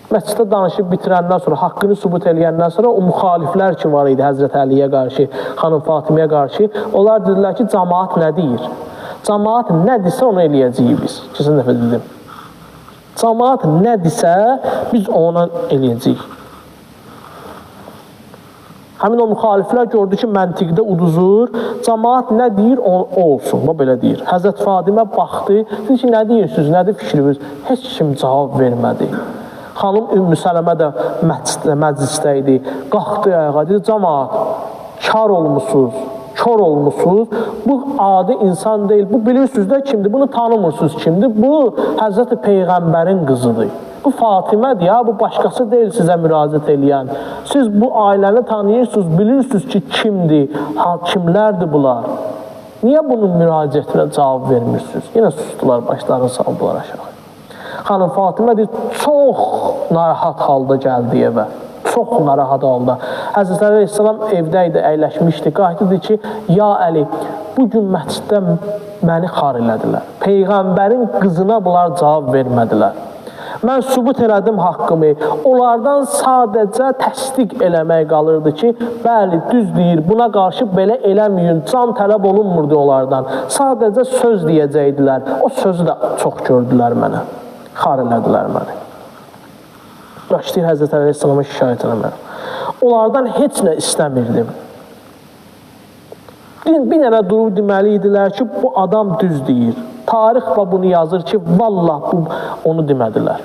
Məsciddə danışıb bitirəndən sonra, haqqını sübut eləyəndən sonra o müxaliflər ki var idi Həzrət Əliyə qarşı, xanım Fatimiyə qarşı, onlar dedilər ki, cəmaat nə deyir? Cəmaat nə desə onu eləyəcəyik biz. Keçən dəfə dedim. Cəmaat nə desə biz ona eləyəcəyik. Həmin o müxaliflər gördü ki, məntiqdə uduzur, cəmaat nə deyir, o olsun, o belə deyir. Həzrət Fatimə baxdı, dedi ki, nə deyirsiniz, nədir fikriniz? Heç kim cavab vermədi. Xanım Ümmü Sələmə də məclisdə idi, qalxdı ayağa, dedi, cəmaat, kar olmuşsunuz, kör olmuşsunuz, bu adi insan deyil, bu bilirsiniz də kimdir, bunu tanımırsınız kimdir, bu Həzrəti Peyğəmbərin qızıdır. Bu Fatimədir ya, bu başqası deyil sizə müraciət eləyən. Siz bu ailəni tanıyırsınız, bilirsiniz ki, kimdir, kimlərdir bunlar. Niyə bunun müraciətinə cavab vermirsiniz? Yenə sustular, başlarını saldılar aşağı. Xanım Fatimə deyir, çox narahat halda gəldi evə. Çox narahat halda. Həzrət Əleyhisselam evdə idi, əyləşmişdi. Qayıtdı dedi ki, ya Əli, bugün məsciddə məni xar elədilər. Peyğəmbərin qızına bunlar cavab vermədilər. Mən sübut elədim haqqımı. Onlardan sadəcə təsdiq eləmək qalırdı ki, bəli, düz deyir, buna qarşı belə eləməyin, can tələb olunmurdu onlardan. Sadəcə söz deyəcəkdilər. O sözü də çox gördülər mənə. Xar elədilər məni. Başlayır Həzrət Əleyhisselama şikayət eləmək. Onlardan heç nə istəmirdim. Bir dənə durub deməli idilər ki, bu adam düz deyir. Tarix bunu yazır ki, vallah bu onu demədilər.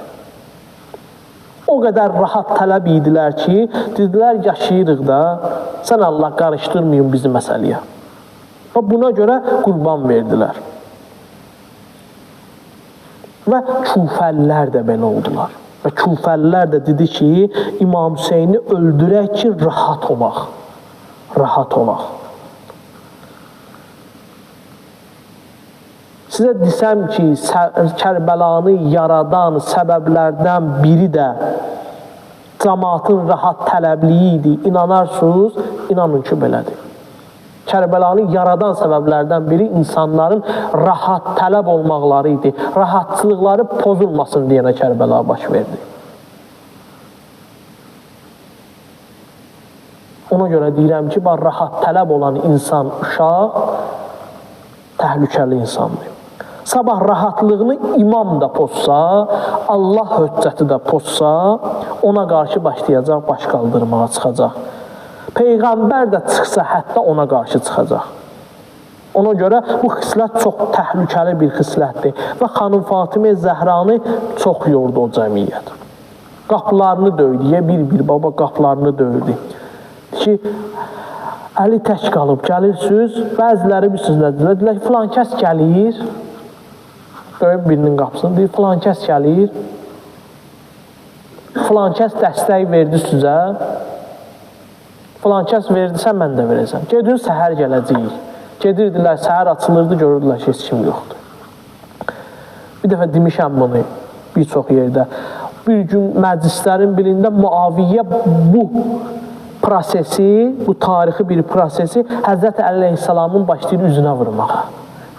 O qədər rahat tələb idilər ki, dedilər, yaşayırıq da, sən Allah qarışdırmayın bizi məsələyə. Və buna görə qurban verdilər. Və Kufəlilər də belə oldular. Və Küfəlilər də dedi ki, İmam Hüseyni öldürək ki, rahat olaq. Rahat olaq. Sizə desəm ki, Kərbəlanı yaradan səbəblərdən biri də cəmaatın rahat tələbliyi idi. İnanarsınız, inanın ki, belədir. Kərbəlanı yaradan səbəblərdən biri insanların rahat tələb olmaqları idi. Rahatçılıqları pozulmasın deyənə Kərbəla baş verdi. Ona görə deyirəm ki, rahat tələb olan insan, uşaq təhlükəli insandır. Sabah rahatlığını imam da pozsa, Allah höccəti də pozsa, ona qarşı başlayacaq, baş qaldırmağa çıxacaq. Peyğəmbər də çıxsa, hətta ona qarşı çıxacaq. Ona görə bu xislət çox təhlükəli bir xislətdir və xanım Fatimə Zəhranı çox yordu o cəmiyyət. Qapılarını döydü, bir baba qapılarını döydü. Ki, Əli tək qalıb, gəlirsiniz, bəziləri bir sözlə deyirlər ki, filan kəs gəlir, döyüb birinin qapısını, deyir, filan kəs gəlir, filan kəs dəstək verdi sizə, filan kəs verdisə, mən də verəcəm. Gedin, səhər gələcəyik. Gedirdilər, səhər açılırdı, görürdülər ki, heç kim yoxdur. Bir dəfə demişəm bunu bir çox yerdə. Bir gün məclislərin birində Muaviyyə bu prosesi, bu tarixi bir prosesi Həzrət Əleyhisselamın başlayır üzünə vurmağa.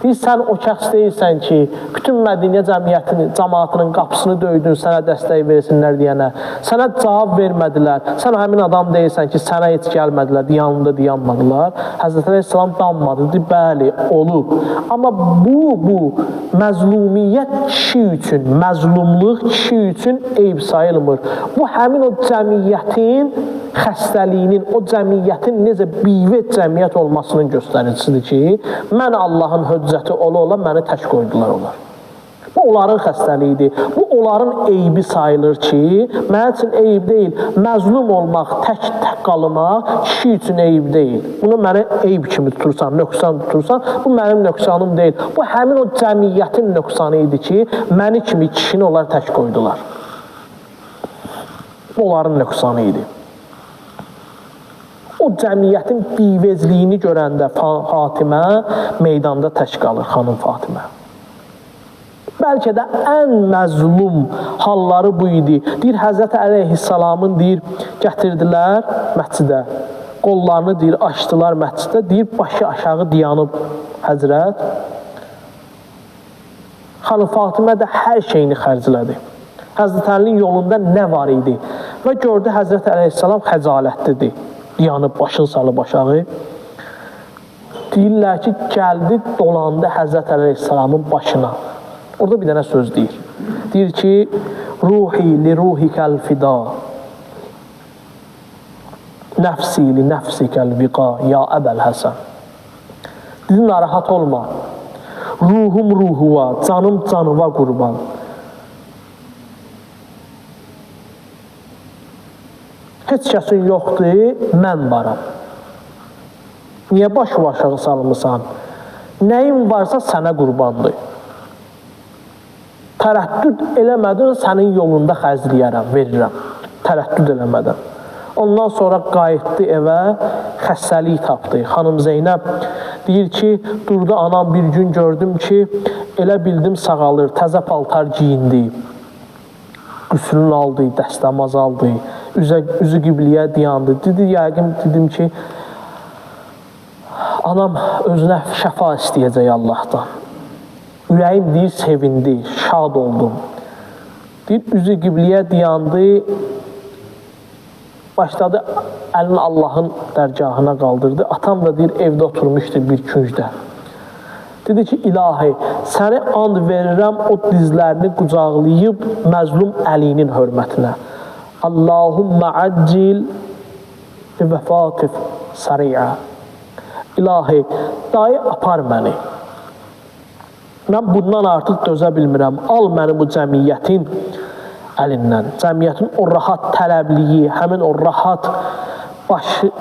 Deyir, sən o kəs deyirsən ki, bütün Mədinə cəmaatının qapısını döydün, sənə dəstək versinlər deyənə. Sənə cavab vermədilər. Sən həmin adam deyirsən ki, sənə heç gəlmədilər, yanında dayanmadılar. Həzrət Əleyhisselam danmadı. Deyir, bəli, olub. Amma bu məzlumiyyət kişi üçün, məzlumluq kişi üçün eyb sayılmır. Bu, həmin o cəmiyyətin xəstəliyinin, o cəmiyyətin necə bivət cəmiyyət olmasının göstəricisidir ki, mən Allahın höccəti ola məni tək qoydular onlar. Bu, onların xəstəliyidir. Bu, onların eybi sayılır ki, mənim üçün eyb deyil, məzlum olmaq, tək qalmaq kişi üçün eyb deyil. Bunu mənə eyb kimi tutursan, nöqsan tutursan, bu mənim nöqsanım deyil. Bu, həmin o cəmiyyətin nöqsanı idi ki, məni kimi kişini onlar tək qoydular. Bu, onların nöqsanı idi. O cəmiyyətin bivəzliyini görəndə Fatimə meydanda tək qalır, xanım Fatimə. Bəlkə də ən məzlum halları bu idi. Deyir, Həzrət Əleyhisselamın deyir, gətirdilər məscidə. Qollarını deyir, açdılar məscidə. Deyir, başı aşağı dayanıb Həzrət. Xanım Fatimə də hər şeyini xərclədi. Həzrət Əlinin yolunda nə var idi? Və gördü Həzrət Əleyhisselam xəcalətlidir. Yanıb, başını salıb aşağı. Deyirlər ki, gəldi, dolandı Həzrət Əleyhisselamın başına. Orada bir dənə söz deyir. Deyir ki, ruhi li ruhikəl fida, nəfsi li nəfsikəl viqa, ya Əbəl Həsən. Dedi, narahat olma. Ruhum ruhuva, canım canıva qurban. Heç kəsin yoxdur, mən varam. Niyə başı aşağı salmısan? Nəyin varsa sənə qurbandır. Tərəddüd eləmədin, sənin yolunda xərcləyərəm, verirəm. Tərəddüd eləmədən. Ondan sonra qayıtdı evə, xəstəlik tapdı. Xanım Zeynəb deyir ki, durdu anam bir gün gördüm ki, elə bildim sağalır, təzə paltar giyindi. Qüsülünü aldı, dəstəmaz aldı. Üzü qibliyə dayandı. Dedi, yəqin dedim ki, anam özünə şəfa istəyəcək Allahdan. Ürəyim deyir, sevindi, şad oldum. Deyir, üzü qibliyə dayandı, başladı, əlini Allahın dərgahına qaldırdı. Atam da deyir, evdə oturmuşdu bir küncdə. Dedi ki, ilahi, səni and verirəm o dizlərini qucaqlayıb məzlum Əlinin hörmətinə. Allahumma accil vəfatif sari'a. İlahi, dayı apar məni. Mən bundan artıq dözə bilmirəm. Al məni bu cəmiyyətin əlindən. Cəmiyyətin o rahat tələbliyi, həmin o rahat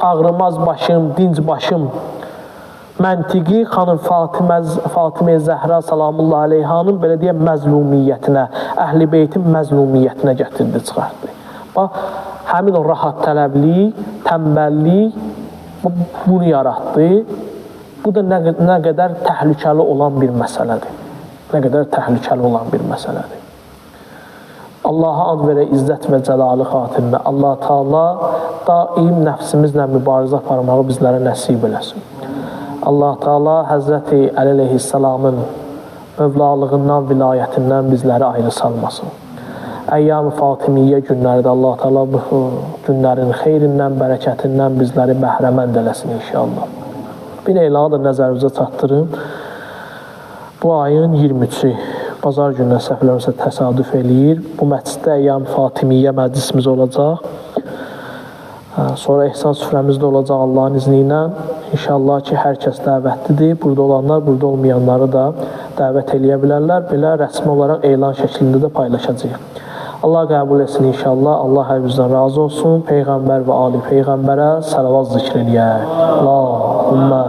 ağrımaz başım, dinc başım, məntiqi xanım Fatimə Zəhra salamullahi aleyhanın belə deyək məzlumiyyətinə, Əhl-i Beytin məzlumiyyətinə gətirdi, çıxartdı. Bax, həmin o rahat tələblik, tənbəllik bunu yaratdı. Bu da nə qədər təhlükəli olan bir məsələdir. Nə qədər təhlükəli olan bir məsələdir. Allaha and verə izzət və cəlalı xatirinə. Allah Taala daim nəfsimizlə mübarizə aparmağı bizlərə nəsib eləsin. Allah Taala Həzrəti Əli əleyhissalamın mövlalığından, vilayətindən bizləri ayrı salmasın. Əyyam-ı Fatimiyyə günləridir. Allah Taala bu günlərin xeyrindən, bərəkətindən bizləri bəhrəmənd eləsin inşallah. Bir elanı da nəzərinizə çatdırım. Bu ayın 23-ü, bazar gününə səhvlərimsə təsadüf eləyir. Bu məsciddə Əyyam-ı Fatimiyyə məclisimiz olacaq. Sonra ehsan süfrəmiz də olacaq Allahın izni ilə. İnşallah ki, hər kəs dəvətlidir. Burada olanlar, burada olmayanları da dəvət eləyə bilərlər. Belə rəsmi olaraq elan şəklində də paylaşacağıq. Allah qəbul etsin inşallah. Allah hər bizdən razı olsun. Peyğəmbər və ali Peyğəmbərə salavat zikr eləyək. Allahümmə